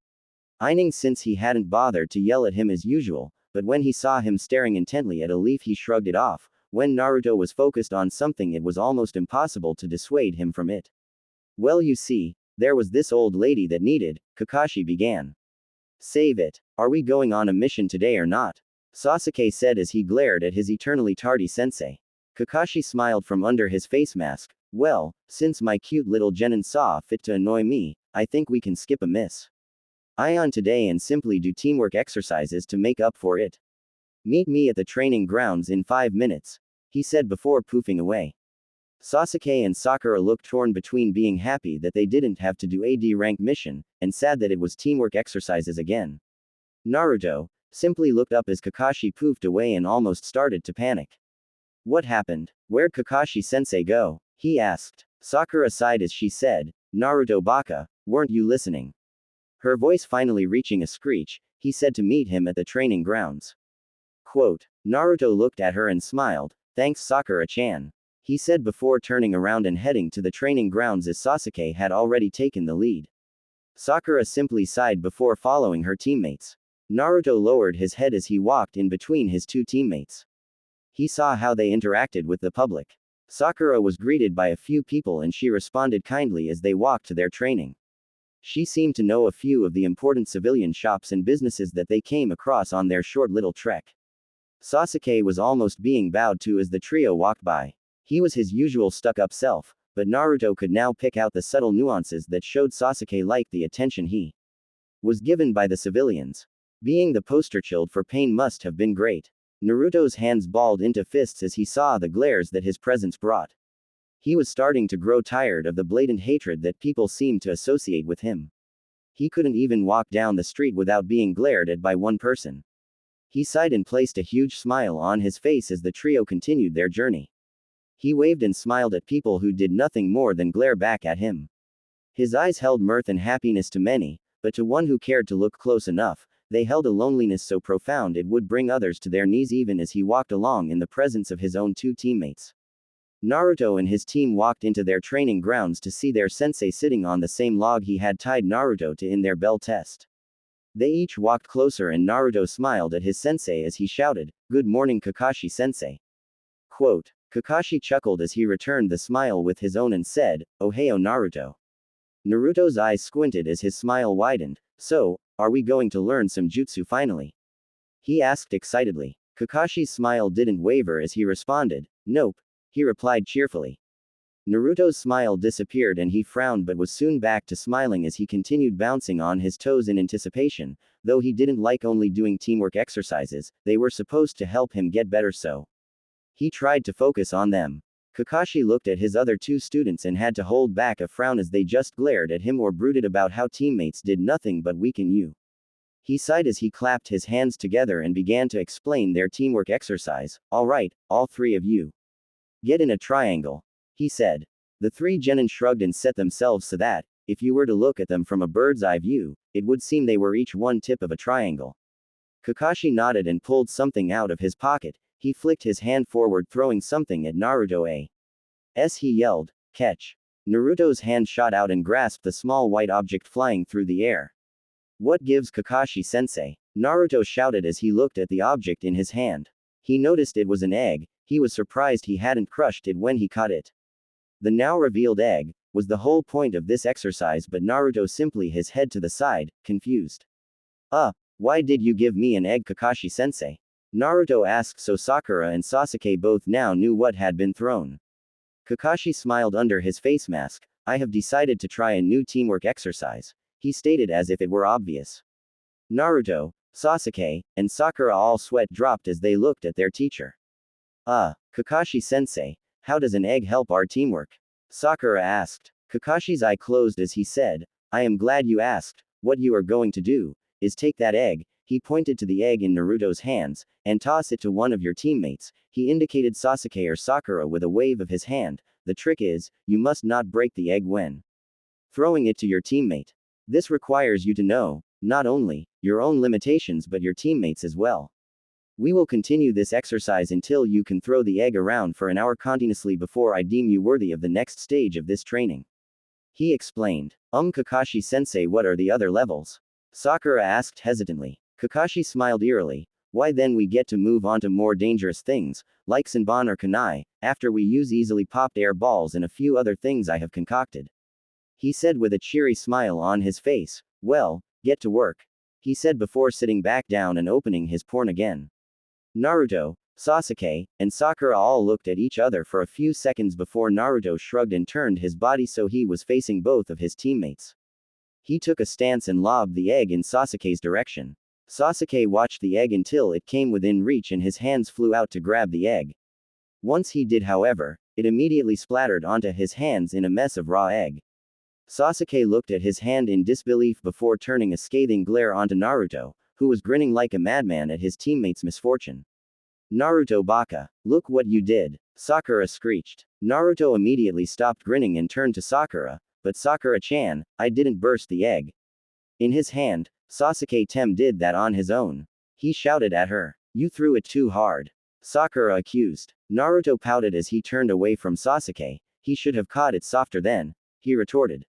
Eining since he hadn't bothered to yell at him as usual, but when he saw him staring intently at a leaf he shrugged it off. When Naruto was focused on something it was almost impossible to dissuade him from it. Well, you see, there was this old lady that needed, Kakashi began. Save it. Are we going on a mission today or not? Sasuke said as he glared at his eternally tardy sensei. Kakashi smiled from under his face mask. Well, since my cute little genin saw fit to annoy me, I think we can skip a miss. Ion today and simply do teamwork exercises to make up for it. Meet me at the training grounds in 5 minutes, he said before poofing away. Sasuke and Sakura looked torn between being happy that they didn't have to do a D-rank mission, and sad that it was teamwork exercises again. Naruto simply looked up as Kakashi poofed away and almost started to panic. What happened? Where'd Kakashi-sensei go? He asked. Sakura sighed as she said, Naruto baka, weren't you listening? Her voice finally reaching a screech, he said to meet him at the training grounds. Quote. Naruto looked at her and smiled, thanks Sakura-chan. He said before turning around and heading to the training grounds as Sasuke had already taken the lead. Sakura simply sighed before following her teammates. Naruto lowered his head as he walked in between his two teammates. He saw how they interacted with the public. Sakura was greeted by a few people and she responded kindly as they walked to their training. She seemed to know a few of the important civilian shops and businesses that they came across on their short little trek. Sasuke was almost being bowed to as the trio walked by. He was his usual stuck-up self, but Naruto could now pick out the subtle nuances that showed Sasuke liked the attention he was given by the civilians. Being the poster child for pain must have been great. Naruto's hands balled into fists as he saw the glares that his presence brought. He was starting to grow tired of the blatant hatred that people seemed to associate with him. He couldn't even walk down the street without being glared at by one person. He sighed and placed a huge smile on his face as the trio continued their journey. He waved and smiled at people who did nothing more than glare back at him. His eyes held mirth and happiness to many, but to one who cared to look close enough, they held a loneliness so profound it would bring others to their knees even as he walked along in the presence of his own two teammates. Naruto and his team walked into their training grounds to see their sensei sitting on the same log he had tied Naruto to in their bell test. They each walked closer and Naruto smiled at his sensei as he shouted, "Good morning Kakashi-sensei." Quote. Kakashi chuckled as he returned the smile with his own and said, "Ohio Naruto." Naruto's eyes squinted as his smile widened. "So, are we going to learn some jutsu finally?" he asked excitedly. Kakashi's smile didn't waver as he responded, "Nope," he replied cheerfully. Naruto's smile disappeared and he frowned but was soon back to smiling as he continued bouncing on his toes in anticipation. Though he didn't like only doing teamwork exercises, they were supposed to help him get better, so he tried to focus on them. Kakashi looked at his other two students and had to hold back a frown as they just glared at him or brooded about how teammates did nothing but weaken you. He sighed as he clapped his hands together and began to explain their teamwork exercise. "All right, all three of you. Get in a triangle," he said. The three genin shrugged and set themselves so that, if you were to look at them from a bird's eye view, it would seem they were each one tip of a triangle. Kakashi nodded and pulled something out of his pocket. He flicked his hand forward, throwing something at Naruto. As he yelled, "Catch!" Naruto's hand shot out and grasped the small white object flying through the air. "What gives, Kakashi-sensei?" Naruto shouted as he looked at the object in his hand. He noticed it was an egg. He was surprised he hadn't crushed it when he caught it. The now revealed egg was the whole point of this exercise, but Naruto simply his head to the side, confused. Why did you give me an egg, Kakashi-sensei?" Naruto asked, so Sakura and Sasuke both now knew what had been thrown. Kakashi smiled under his face mask. "I have decided to try a new teamwork exercise," he stated as if it were obvious. Naruto, Sasuke, and Sakura all sweat dropped as they looked at their teacher. Kakashi-sensei, how does an egg help our teamwork?" Sakura asked. Kakashi's eye closed as he said, "I am glad you asked. What you are going to do is take that egg," he pointed to the egg in Naruto's hands, "and toss it to one of your teammates." He indicated Sasuke or Sakura with a wave of his hand. "The trick is, you must not break the egg when throwing it to your teammate. This requires you to know, not only your own limitations but your teammates as well. We will continue this exercise until you can throw the egg around for an hour continuously before I deem you worthy of the next stage of this training," he explained. Kakashi-sensei, what are the other levels?" Sakura asked hesitantly. Kakashi smiled eerily. "Why, then we get to move on to more dangerous things, like Senbon or Kunai, after we use easily popped air balls and a few other things I have concocted," he said with a cheery smile on his face. "Well, get to work," he said before sitting back down and opening his porn again. Naruto, Sasuke, and Sakura all looked at each other for a few seconds before Naruto shrugged and turned his body so he was facing both of his teammates. He took a stance and lobbed the egg in Sasuke's direction. Sasuke watched the egg until it came within reach and his hands flew out to grab the egg. Once he did, however, it immediately splattered onto his hands in a mess of raw egg. Sasuke looked at his hand in disbelief before turning a scathing glare onto Naruto, who was grinning like a madman at his teammate's misfortune. "Naruto baka, look what you did," Sakura screeched. Naruto immediately stopped grinning and turned to Sakura, "But Sakura-chan, I didn't burst the egg." In his hand, Sasuke did that on his own. He shouted at her. "You threw it too hard," Sakura accused. Naruto pouted as he turned away from Sasuke. "He should have caught it softer then," he retorted.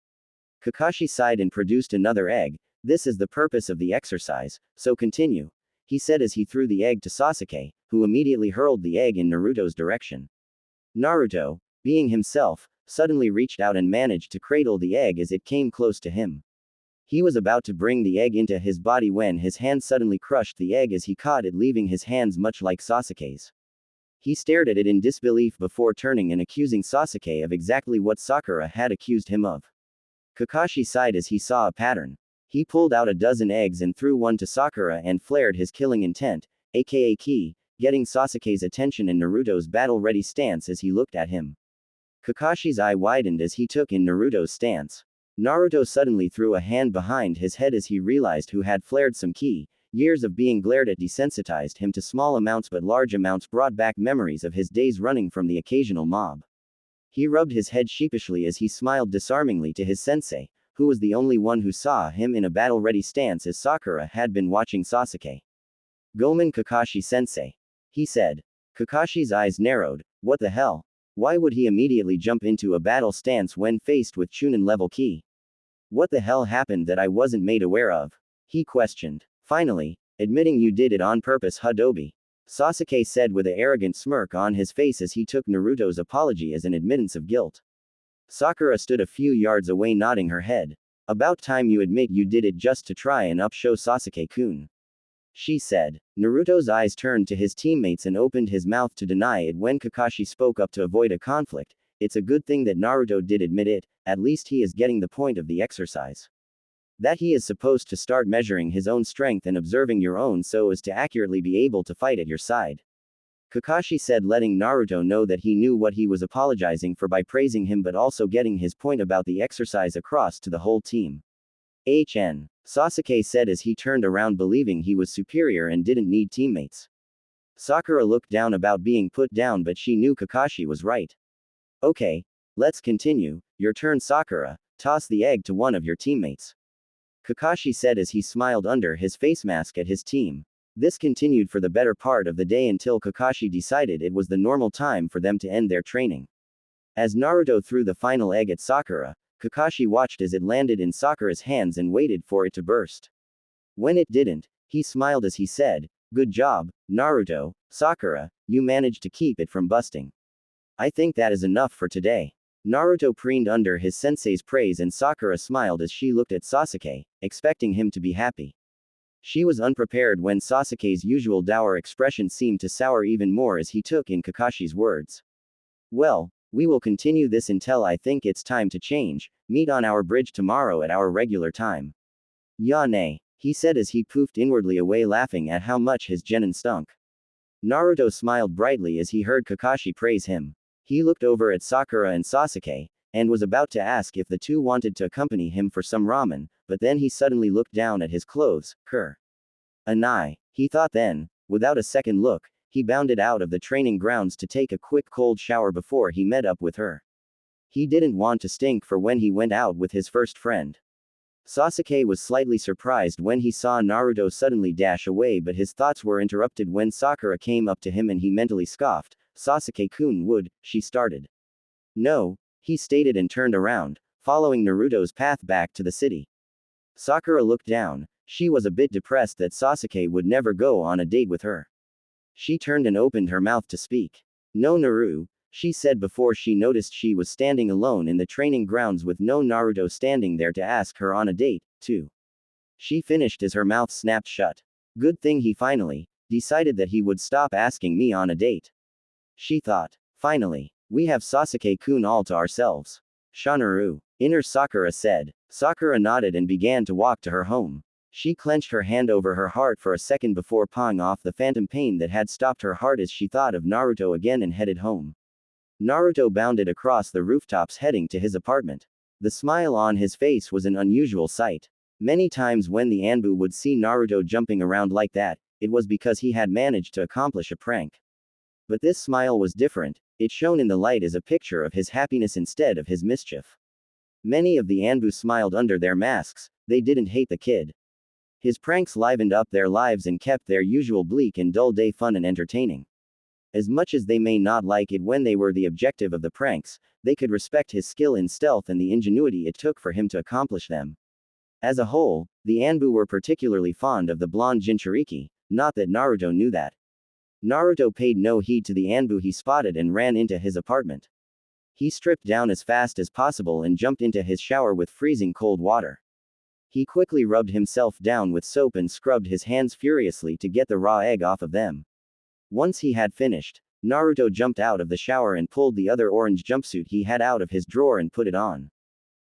Kakashi sighed and produced another egg. "This is the purpose of the exercise, so continue," he said as he threw the egg to Sasuke, who immediately hurled the egg in Naruto's direction. Naruto, being himself, suddenly reached out and managed to cradle the egg as it came close to him. He was about to bring the egg into his body when his hand suddenly crushed the egg as he caught it, leaving his hands much like Sasuke's. He stared at it in disbelief before turning and accusing Sasuke of exactly what Sakura had accused him of. Kakashi sighed as he saw a pattern. He pulled out a dozen eggs and threw one to Sakura and flared his killing intent, aka Ki, getting Sasuke's attention in Naruto's battle-ready stance as he looked at him. Kakashi's eye widened as he took in Naruto's stance. Naruto suddenly threw a hand behind his head as he realized who had flared some Ki. Years of being glared at desensitized him to small amounts, but large amounts brought back memories of his days running from the occasional mob. He rubbed his head sheepishly as he smiled disarmingly to his sensei, who was the only one who saw him in a battle-ready stance as Sakura had been watching Sasuke. "Gomen Kakashi-sensei," he said. Kakashi's eyes narrowed. What the hell? Why would he immediately jump into a battle stance when faced with Chunin-level Ki? What the hell happened that I wasn't made aware of? He questioned. "Finally, admitting you did it on purpose, Hadobi," Sasuke said with an arrogant smirk on his face as he took Naruto's apology as an admittance of guilt. Sakura stood a few yards away nodding her head. About time you admit you did it just to try and upshow Sasuke-kun, she said. Naruto's eyes turned to his teammates and opened his mouth to deny it when Kakashi spoke up to avoid a conflict. It's a good thing that Naruto did admit it, at least he is getting the point of the exercise. That he is supposed to start measuring his own strength and observing your own so as to accurately be able to fight at your side. Kakashi said, letting Naruto know that he knew what he was apologizing for by praising him but also getting his point about the exercise across to the whole team. Sasuke said as he turned around believing he was superior and didn't need teammates. Sakura looked down about being put down but she knew Kakashi was right. Okay, let's continue, your turn Sakura, toss the egg to one of your teammates. Kakashi said as he smiled under his face mask at his team. This continued for the better part of the day until Kakashi decided it was the normal time for them to end their training. As Naruto threw the final egg at Sakura, Kakashi watched as it landed in Sakura's hands and waited for it to burst. When it didn't, he smiled as he said, "Good job, Naruto, Sakura, you managed to keep it from busting. I think that is enough for today." Naruto preened under his sensei's praise and Sakura smiled as she looked at Sasuke, expecting him to be happy. She was unprepared when Sasuke's usual dour expression seemed to sour even more as he took in Kakashi's words. "Well, we will continue this until I think it's time to change, meet on our bridge tomorrow at our regular time." "Ya ne," he said as he poofed inwardly away laughing at how much his genin stunk. Naruto smiled brightly as he heard Kakashi praise him. He looked over at Sakura and Sasuke, and was about to ask if the two wanted to accompany him for some ramen, but then he suddenly looked down at his clothes. Anai, he thought then. Without a second look, he bounded out of the training grounds to take a quick cold shower before he met up with her. He didn't want to stink for when he went out with his first friend. Sasuke was slightly surprised when he saw Naruto suddenly dash away, but his thoughts were interrupted when Sakura came up to him and he mentally scoffed. "Sasuke-kun would," she started. "No," he stated and turned around, following Naruto's path back to the city. Sakura looked down. She was a bit depressed that Sasuke would never go on a date with her. She turned and opened her mouth to speak. "No Naru," she said before she noticed she was standing alone in the training grounds with no Naruto standing there to ask her on a date, too. She finished as her mouth snapped shut. Good thing he finally decided that he would stop asking me on a date, she thought. Finally, we have Sasuke-kun all to ourselves. Shanaru. Inner Sakura said. Sakura nodded and began to walk to her home. She clenched her hand over her heart for a second before pawing off the phantom pain that had stopped her heart as she thought of Naruto again and headed home. Naruto bounded across the rooftops heading to his apartment. The smile on his face was an unusual sight. Many times when the Anbu would see Naruto jumping around like that, it was because he had managed to accomplish a prank. But this smile was different, it shone in the light as a picture of his happiness instead of his mischief. Many of the Anbu smiled under their masks, they didn't hate the kid. His pranks livened up their lives and kept their usual bleak and dull day fun and entertaining. As much as they may not like it when they were the objective of the pranks, they could respect his skill in stealth and the ingenuity it took for him to accomplish them. As a whole, the Anbu were particularly fond of the blonde Jinchuriki, not that Naruto knew that. Naruto paid no heed to the Anbu he spotted and ran into his apartment. He stripped down as fast as possible and jumped into his shower with freezing cold water. He quickly rubbed himself down with soap and scrubbed his hands furiously to get the raw egg off of them. Once he had finished, Naruto jumped out of the shower and pulled the other orange jumpsuit he had out of his drawer and put it on.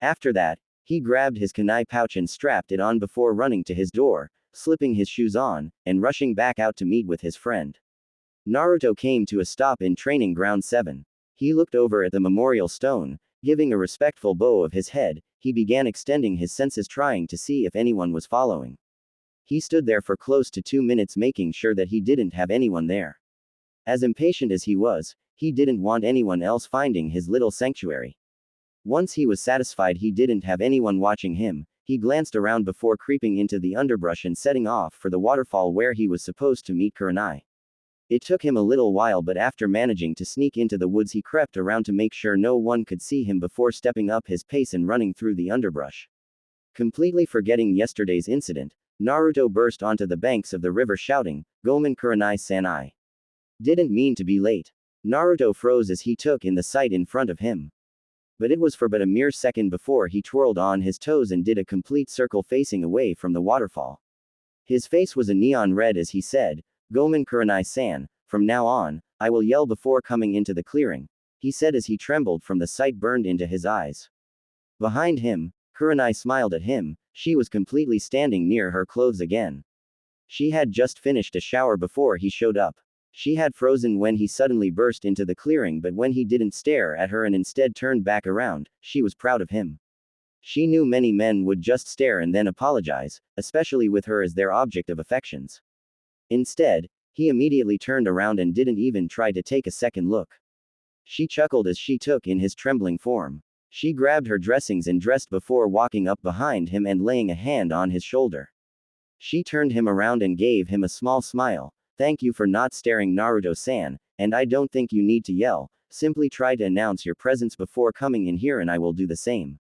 After that, he grabbed his kunai pouch and strapped it on before running to his door, slipping his shoes on, and rushing back out to meet with his friend. Naruto came to a stop in Training Ground 7. He looked over at the memorial stone, giving a respectful bow of his head, he began extending his senses trying to see if anyone was following. He stood there for close to 2 minutes making sure that he didn't have anyone there. As impatient as he was, he didn't want anyone else finding his little sanctuary. Once he was satisfied he didn't have anyone watching him, he glanced around before creeping into the underbrush and setting off for the waterfall where he was supposed to meet Kurenai. It took him a little while, but after managing to sneak into the woods he crept around to make sure no one could see him before stepping up his pace and running through the underbrush. Completely forgetting yesterday's incident, Naruto burst onto the banks of the river shouting, "Gomen Kurenai Sanai." Didn't mean to be late. Naruto froze as he took in the sight in front of him. But it was for but a mere second before he twirled on his toes and did a complete circle facing away from the waterfall. His face was a neon red as he said, "Gomen Kurenai-san, from now on, I will yell before coming into the clearing," he said as he trembled from the sight burned into his eyes. Behind him, Kurenai smiled at him. She was completely standing near her clothes again. She had just finished a shower before he showed up. She had frozen when he suddenly burst into the clearing, but when he didn't stare at her and instead turned back around, she was proud of him. She knew many men would just stare and then apologize, especially with her as their object of affections. Instead, he immediately turned around and didn't even try to take a second look. She chuckled as she took in his trembling form. She grabbed her dressings and dressed before walking up behind him and laying a hand on his shoulder. She turned him around and gave him a small smile. "Thank you for not staring, Naruto-san, and I don't think you need to yell, simply try to announce your presence before coming in here and I will do the same,"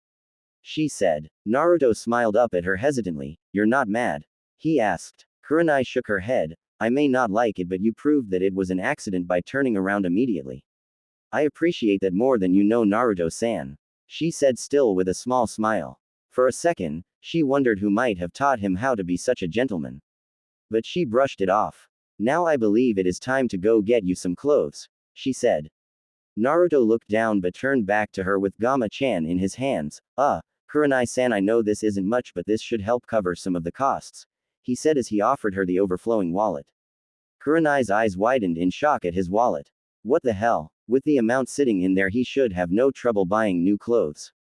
she said. Naruto smiled up at her hesitantly. "You're not mad?" he asked. Kurenai shook her head. "I may not like it, but you proved that it was an accident by turning around immediately. I appreciate that more than you know, Naruto-san," she said, still with a small smile. For a second, she wondered who might have taught him how to be such a gentleman. But she brushed it off. "Now I believe it is time to go get you some clothes," she said. Naruto looked down but turned back to her with Gama-chan in his hands. Kurenai-san, I know this isn't much, but this should help cover some of the costs," he said as he offered her the overflowing wallet. Kurenai's eyes widened in shock at his wallet. What the hell? With the amount sitting in there, he should have no trouble buying new clothes.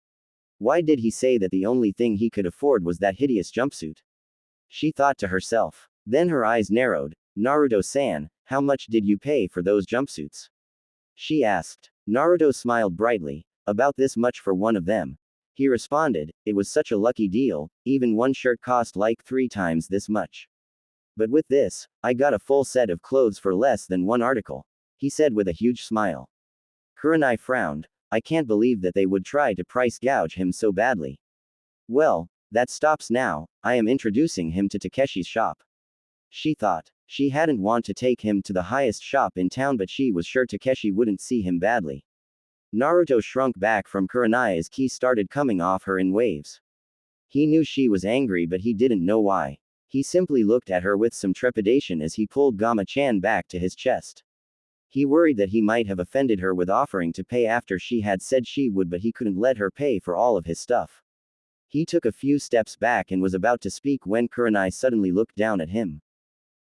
Why did he say that the only thing he could afford was that hideous jumpsuit? She thought to herself. Then her eyes narrowed. "Naruto-san, how much did you pay for those jumpsuits?" she asked. Naruto smiled brightly. "About this much for one of them," he responded. "It was such a lucky deal, even one shirt cost like 3 times this much. But with this, I got a full set of clothes for less than one article," he said with a huge smile. Kurenai frowned. I can't believe that they would try to price gouge him so badly. "Well, that stops now, I am introducing him to Takeshi's shop," she thought. She hadn't want to take him to the highest shop in town, but she was sure Takeshi wouldn't see him badly. Naruto shrunk back from Kurenai as ki started coming off her in waves. He knew she was angry, but he didn't know why. He simply looked at her with some trepidation as he pulled Gama-chan back to his chest. He worried that he might have offended her with offering to pay after she had said she would, but he couldn't let her pay for all of his stuff. He took a few steps back and was about to speak when Kurenai suddenly looked down at him.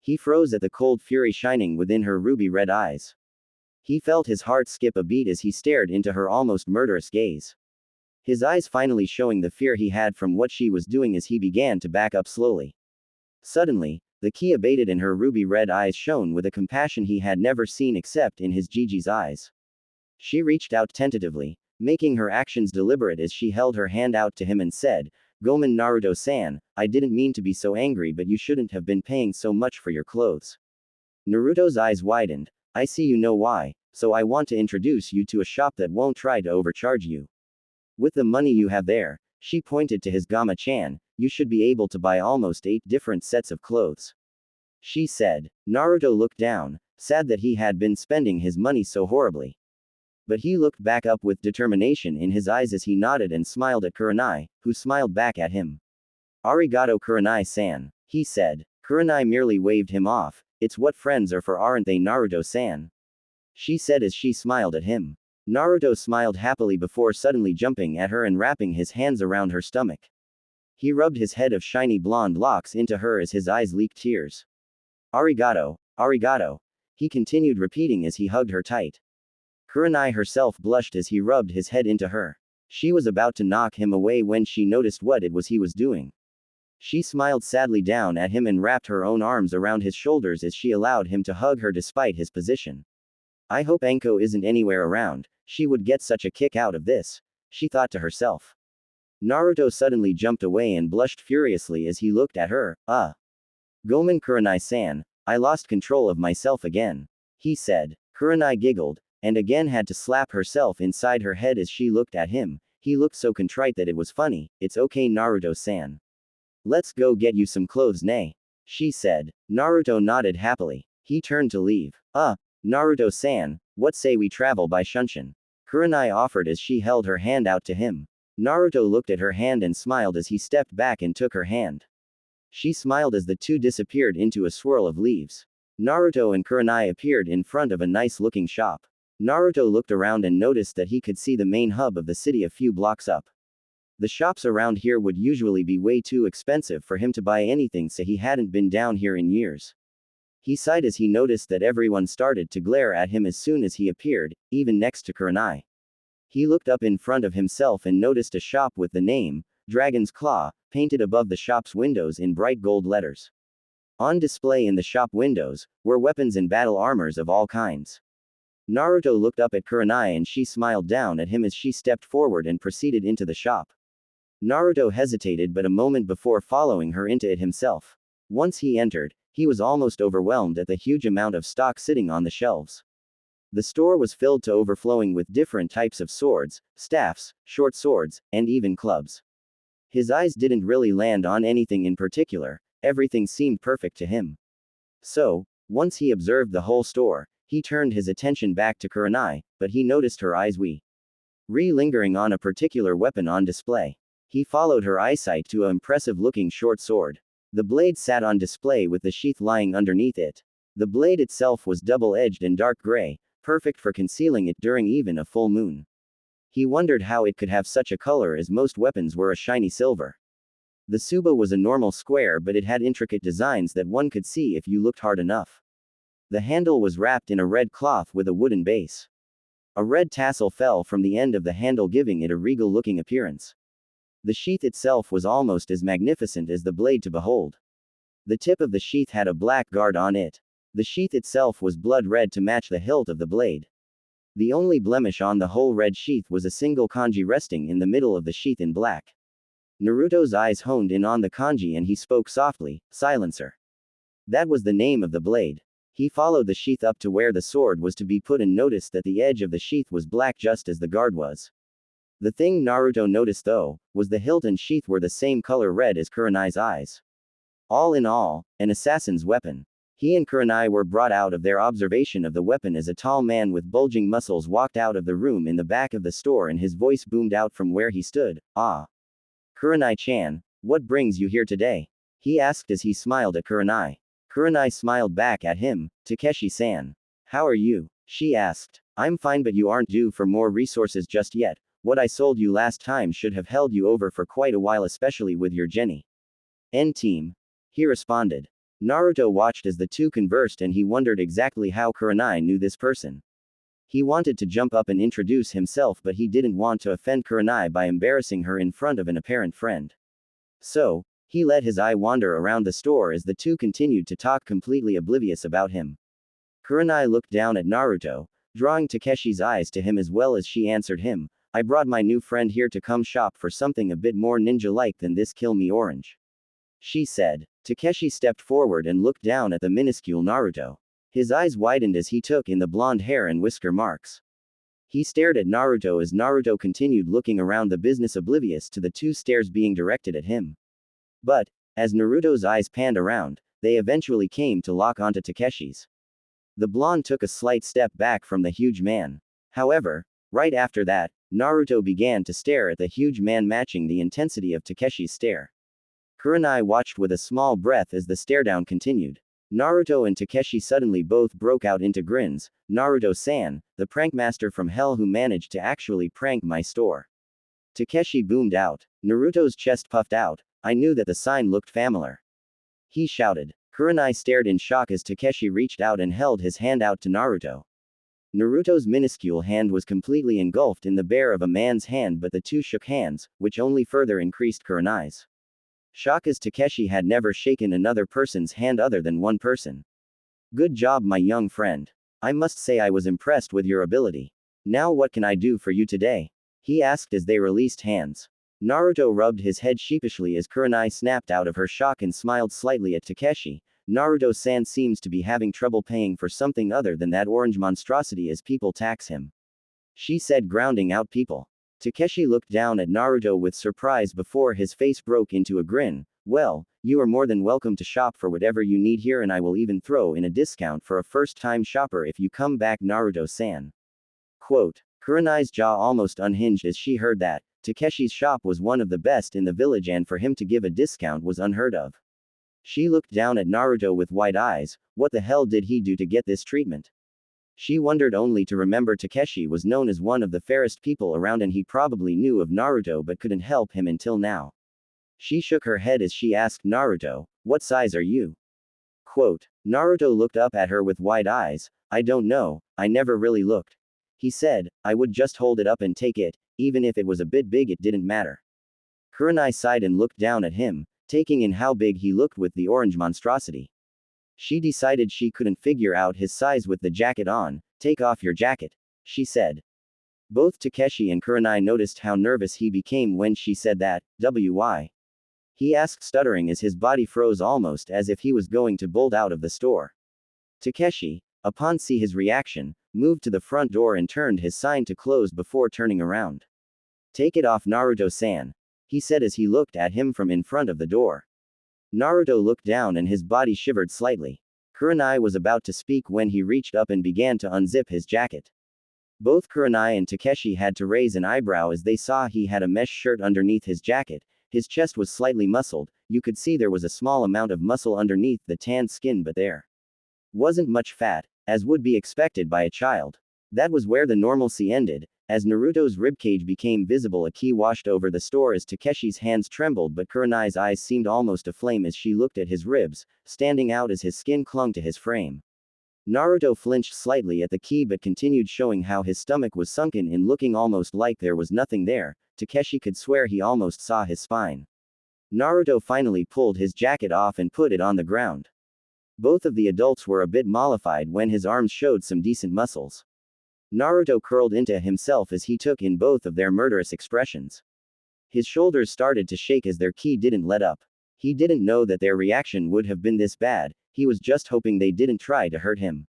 He froze at the cold fury shining within her ruby-red eyes. He felt his heart skip a beat as he stared into her almost murderous gaze. His eyes finally showing the fear he had from what she was doing as he began to back up slowly. Suddenly, the ki abated and her ruby-red eyes shone with a compassion he had never seen except in his Gigi's eyes. She reached out tentatively, making her actions deliberate as she held her hand out to him and said, "Gomen Naruto-san, I didn't mean to be so angry, but you shouldn't have been paying so much for your clothes." Naruto's eyes widened. "I see you know why, so I want to introduce you to a shop that won't try to overcharge you. With the money you have there," she pointed to his Gama-chan, "you should be able to buy almost 8 different sets of clothes," she said. Naruto looked down, sad that he had been spending his money so horribly. But he looked back up with determination in his eyes as he nodded and smiled at Kurenai, who smiled back at him. "Arigato Kurenai-san," he said. Kurenai merely waved him off. "It's what friends are for, aren't they, Naruto-san?" she said as she smiled at him. Naruto smiled happily before suddenly jumping at her and wrapping his hands around her stomach. He rubbed his head of shiny blonde locks into her as his eyes leaked tears. "Arigato, arigato," he continued repeating as he hugged her tight. Kurenai herself blushed as he rubbed his head into her. She was about to knock him away when she noticed what it was he was doing. She smiled sadly down at him and wrapped her own arms around his shoulders as she allowed him to hug her despite his position. I hope Anko isn't anywhere around, she would get such a kick out of this, she thought to herself. Naruto suddenly jumped away and blushed furiously as he looked at her. Gomen Kurenai-san, I lost control of myself again, he said. Kurenai giggled, and again had to slap herself inside her head as she looked at him. He looked so contrite that it was funny. "It's okay, Naruto-san. Let's go get you some clothes, nay?" she said. Naruto nodded happily. He turned to leave. Naruto-san, what say we travel by Shunshin? Kurenai offered as she held her hand out to him. Naruto looked at her hand and smiled as he stepped back and took her hand. She smiled as the two disappeared into a swirl of leaves. Naruto and Kurenai appeared in front of a nice-looking shop. Naruto looked around and noticed that he could see the main hub of the city a few blocks up. The shops around here would usually be way too expensive for him to buy anything, so he hadn't been down here in years. He sighed as he noticed that everyone started to glare at him as soon as he appeared, even next to Kurenai. He looked up in front of himself and noticed a shop with the name, Dragon's Claw, painted above the shop's windows in bright gold letters. On display in the shop windows were weapons and battle armors of all kinds. Naruto looked up at Kurenai and she smiled down at him as she stepped forward and proceeded into the shop. Naruto hesitated but a moment before following her into it himself. Once he entered, he was almost overwhelmed at the huge amount of stock sitting on the shelves. The store was filled to overflowing with different types of swords, staffs, short swords, and even clubs. His eyes didn't really land on anything in particular, everything seemed perfect to him. So, once he observed the whole store, he turned his attention back to Kurenai, but he noticed her eyes lingering on a particular weapon on display. He followed her eyesight to an impressive-looking short sword. The blade sat on display with the sheath lying underneath it. The blade itself was double-edged and dark gray, perfect for concealing it during even a full moon. He wondered how it could have such a color as most weapons were a shiny silver. The tsuba was a normal square, but it had intricate designs that one could see if you looked hard enough. The handle was wrapped in a red cloth with a wooden base. A red tassel fell from the end of the handle, giving it a regal-looking appearance. The sheath itself was almost as magnificent as the blade to behold. The tip of the sheath had a black guard on it. The sheath itself was blood red to match the hilt of the blade. The only blemish on the whole red sheath was a single kanji resting in the middle of the sheath in black. Naruto's eyes honed in on the kanji and he spoke softly, "Silencer." That was the name of the blade. He followed the sheath up to where the sword was to be put and noticed that the edge of the sheath was black just as the guard was. The thing Naruto noticed though, was the hilt and sheath were the same color red as Kurenai's eyes. All in all, an assassin's weapon. He and Kurenai were brought out of their observation of the weapon as a tall man with bulging muscles walked out of the room in the back of the store and his voice boomed out from where he stood. "Ah. Kurenai-chan, what brings you here today?" he asked as he smiled at Kurenai. Kurenai smiled back at him. "Takeshi-san. How are you?" she asked. "I'm fine, but you aren't due for more resources just yet. What I sold you last time should have held you over for quite a while, especially with your Jenny N team," he responded. Naruto watched as the two conversed and he wondered exactly how Kurenai knew this person. He wanted to jump up and introduce himself, but he didn't want to offend Kurenai by embarrassing her in front of an apparent friend. So, he let his eye wander around the store as the two continued to talk, completely oblivious about him. Kurenai looked down at Naruto, drawing Takeshi's eyes to him as well as she answered him, "I brought my new friend here to come shop for something a bit more ninja-like than this Kill Me Orange," she said. Takeshi stepped forward and looked down at the minuscule Naruto. His eyes widened as he took in the blonde hair and whisker marks. He stared at Naruto as Naruto continued looking around the business, oblivious to the two stares being directed at him. But, as Naruto's eyes panned around, they eventually came to lock onto Takeshi's. The blonde took a slight step back from the huge man. However, right after that, Naruto began to stare at the huge man, matching the intensity of Takeshi's stare. Kurenai watched with a small breath as the stare-down continued. Naruto and Takeshi suddenly both broke out into grins. "Naruto-san, the prankmaster from hell who managed to actually prank my store," Takeshi boomed out. Naruto's chest puffed out. "I knew that the sign looked familiar," he shouted. Kurenai stared in shock as Takeshi reached out and held his hand out to Naruto. Naruto's minuscule hand was completely engulfed in the bare of a man's hand, but the two shook hands, which only further increased Kurenai's shock as Takeshi had never shaken another person's hand other than one person. "Good job, my young friend. I must say I was impressed with your ability. Now what can I do for you today?" he asked as they released hands. Naruto rubbed his head sheepishly as Kurenai snapped out of her shock and smiled slightly at Takeshi. "Naruto-san seems to be having trouble paying for something other than that orange monstrosity as people tax him," she said, grounding out people. Takeshi looked down at Naruto with surprise before his face broke into a grin. Well, you are more than welcome to shop for whatever you need here, and I will even throw in a discount for a first-time shopper if you come back, Naruto-san. Quote. Kurenai's jaw almost unhinged as she heard that. Takeshi's shop was one of the best in the village, and for him to give a discount was unheard of. She looked down at Naruto with wide eyes. What the hell did he do to get this treatment? She wondered only to remember Takeshi was known as one of the fairest people around, and he probably knew of Naruto but couldn't help him until now. She shook her head as she asked Naruto, what size are you? Quote. Naruto looked up at her with wide eyes. I don't know, I never really looked. He said, I would just hold it up and take it, even if it was a bit big it didn't matter. Kurenai sighed and looked down at him, taking in how big he looked with the orange monstrosity. She decided she couldn't figure out his size with the jacket on. Take off your jacket, she said. Both Takeshi and Kurenai noticed how nervous he became when she said that. Why? He asked, stuttering as his body froze almost as if he was going to bolt out of the store. Takeshi, upon seeing his reaction, moved to the front door and turned his sign to close before turning around. Take it off, Naruto-san, he said as he looked at him from in front of the door. Naruto looked down and his body shivered slightly. Kurenai was about to speak when he reached up and began to unzip his jacket. Both Kurenai and Takeshi had to raise an eyebrow as they saw he had a mesh shirt underneath his jacket. His chest was slightly muscled, you could see there was a small amount of muscle underneath the tanned skin, but there wasn't much fat, as would be expected by a child. That was where the normalcy ended. As Naruto's ribcage became visible, a key washed over the store as Takeshi's hands trembled, but Kurenai's eyes seemed almost aflame as she looked at his ribs, standing out as his skin clung to his frame. Naruto flinched slightly at the key but continued, showing how his stomach was sunken in, looking almost like there was nothing there. Takeshi could swear he almost saw his spine. Naruto finally pulled his jacket off and put it on the ground. Both of the adults were a bit mollified when his arms showed some decent muscles. Naruto curled into himself as he took in both of their murderous expressions. His shoulders started to shake as their ki didn't let up. He didn't know that their reaction would have been this bad. He was just hoping they didn't try to hurt him.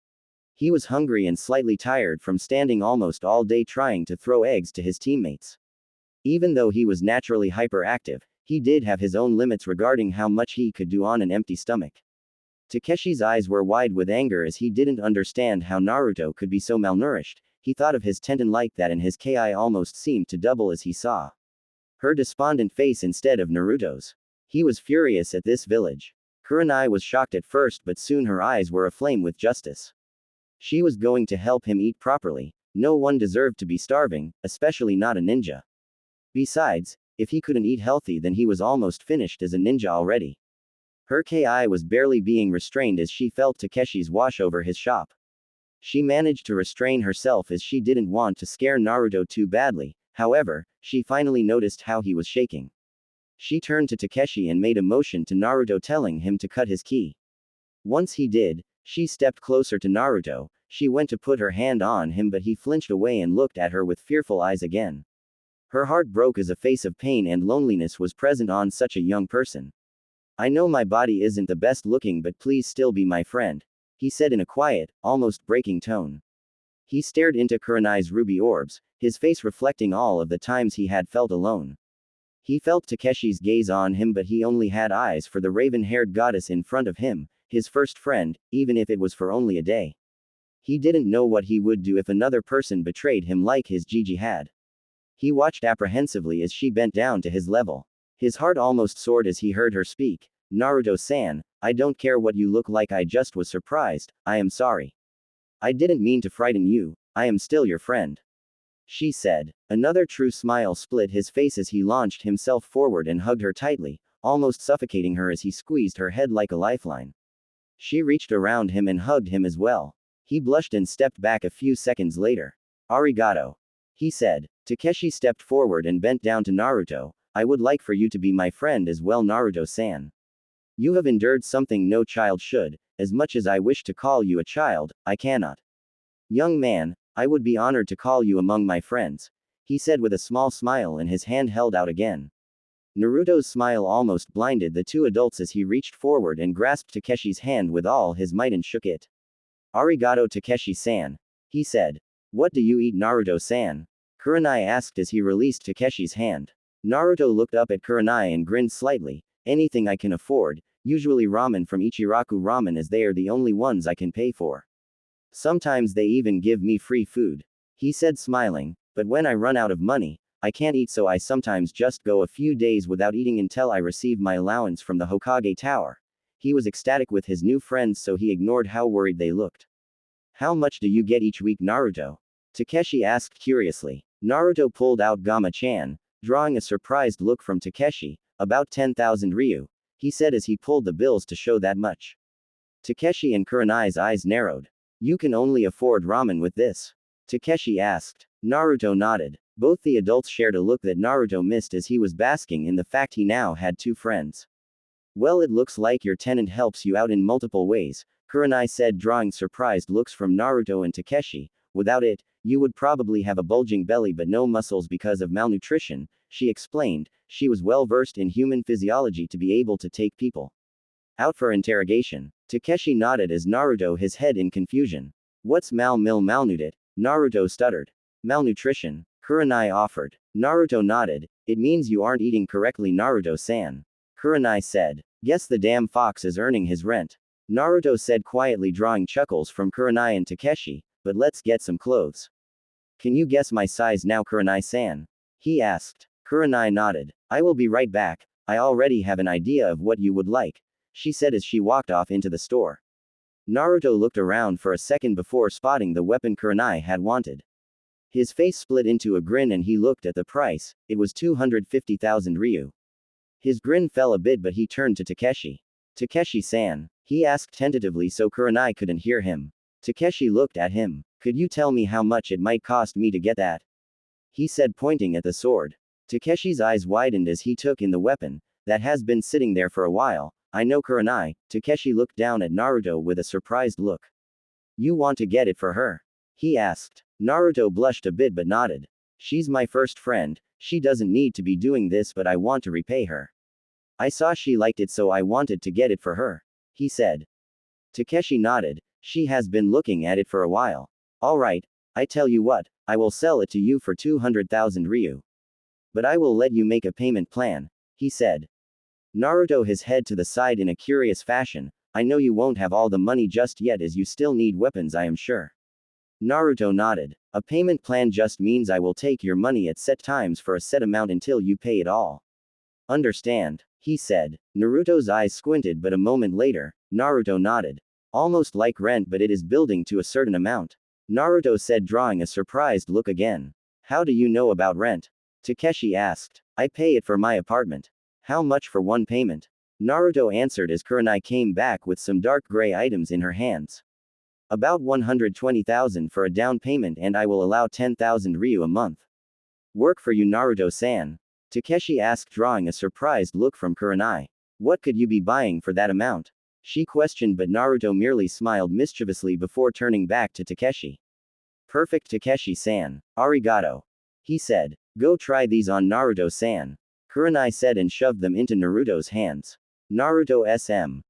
He was hungry and slightly tired from standing almost all day trying to throw eggs to his teammates. Even though he was naturally hyperactive, he did have his own limits regarding how much he could do on an empty stomach. Takeshi's eyes were wide with anger as he didn't understand how Naruto could be so malnourished. He thought of his tendon like that and his ki almost seemed to double as he saw her despondent face instead of Naruto's. He was furious at this village. Kurenai was shocked at first, but soon her eyes were aflame with justice. She was going to help him eat properly. No one deserved to be starving, especially not a ninja. Besides, if he couldn't eat healthy, then he was almost finished as a ninja already. Her ki was barely being restrained as she felt Takeshi's wash over his shop. She managed to restrain herself as she didn't want to scare Naruto too badly. However, she finally noticed how he was shaking. She turned to Takeshi and made a motion to Naruto, telling him to cut his ki. Once he did, she stepped closer to Naruto. She went to put her hand on him, but he flinched away and looked at her with fearful eyes again. Her heart broke as a face of pain and loneliness was present on such a young person. I know my body isn't the best looking, but please still be my friend, he said in a quiet, almost breaking tone. He stared into Kurenai's ruby orbs, his face reflecting all of the times he had felt alone. He felt Takeshi's gaze on him, but he only had eyes for the raven-haired goddess in front of him, his first friend, even if it was for only a day. He didn't know what he would do if another person betrayed him like his Gigi had. He watched apprehensively as she bent down to his level. His heart almost soared as he heard her speak. Naruto-san, I don't care what you look like, I just was surprised, I am sorry. I didn't mean to frighten you, I am still your friend, she said. Another true smile split his face as he launched himself forward and hugged her tightly, almost suffocating her as he squeezed her head like a lifeline. She reached around him and hugged him as well. He blushed and stepped back a few seconds later. Arigato, he said. Takeshi stepped forward and bent down to Naruto. I would like for you to be my friend as well, Naruto-san. You have endured something no child should. As much as I wish to call you a child, I cannot. Young man, I would be honored to call you among my friends, he said with a small smile and his hand held out again. Naruto's smile almost blinded the two adults as he reached forward and grasped Takeshi's hand with all his might and shook it. Arigato, Takeshi-san, he said. What do you eat, Naruto-san? Kurenai asked as he released Takeshi's hand. Naruto looked up at Kurenai and grinned slightly. Anything I can afford, usually ramen from Ichiraku Ramen as they are the only ones I can pay for. Sometimes they even give me free food. He said smiling, but when I run out of money, I can't eat so I sometimes just go a few days without eating until I receive my allowance from the Hokage Tower. He was ecstatic with his new friends so he ignored how worried they looked. How much do you get each week, Naruto? Takeshi asked curiously. Naruto pulled out Gama-chan, drawing a surprised look from Takeshi. About 10,000 ryu, he said as he pulled the bills to show that much. Takeshi and Kurenai's eyes narrowed. You can only afford ramen with this? Takeshi asked. Naruto nodded. Both the adults shared a look that Naruto missed as he was basking in the fact he now had two friends. Well, it looks like your tenant helps you out in multiple ways, Kurenai said, drawing surprised looks from Naruto and Takeshi. Without it, you would probably have a bulging belly but no muscles because of malnutrition, she explained. She was well versed in human physiology to be able to take people out for interrogation. Takeshi nodded as Naruto his head in confusion. What's malnutrit? Naruto stuttered. Malnutrition, Kurenai offered. Naruto nodded. It means you aren't eating correctly, Naruto-san. Kurenai said. Guess the damn fox is earning his rent. Naruto said quietly, drawing chuckles from Kurenai and Takeshi, but let's get some clothes. Can you guess my size now, Kurenai-san? He asked. Kurenai nodded. I will be right back, I already have an idea of what you would like, she said as she walked off into the store. Naruto looked around for a second before spotting the weapon Kurenai had wanted. His face split into a grin and he looked at the price. It was 250,000 ryu. His grin fell a bit but he turned to Takeshi. Takeshi-san, he asked tentatively so Kurenai couldn't hear him. Takeshi looked at him. Could you tell me how much it might cost me to get that? He said, pointing at the sword. Takeshi's eyes widened as he took in the weapon. That has been sitting there for a while. I know, Kurenai. Takeshi looked down at Naruto with a surprised look. You want to get it for her? He asked. Naruto blushed a bit but nodded. She's my first friend, she doesn't need to be doing this but I want to repay her. I saw she liked it so I wanted to get it for her, he said. Takeshi nodded. She has been looking at it for a while. Alright, I tell you what, I will sell it to you for 200,000 ryu. But I will let you make a payment plan, he said. Naruto his head to the side in a curious fashion. I know you won't have all the money just yet as you still need weapons, I am sure. Naruto nodded. A payment plan just means I will take your money at set times for a set amount until you pay it all. Understand, he said. Naruto's eyes squinted but a moment later, Naruto nodded. Almost like rent but it is building to a certain amount. Naruto said, drawing a surprised look again. How do you know about rent? Takeshi asked. I pay it for my apartment. How much for one payment? Naruto answered as Kurenai came back with some dark gray items in her hands. About 120,000 for a down payment and I will allow 10,000 ryu a month. Work for you, Naruto-san? Takeshi asked, drawing a surprised look from Kurenai. What could you be buying for that amount? She questioned but Naruto merely smiled mischievously before turning back to Takeshi. Perfect, Takeshi-san. Arigato. He said. Go try these on, Naruto-san. Kurenai said and shoved them into Naruto's hands. Naruto SM.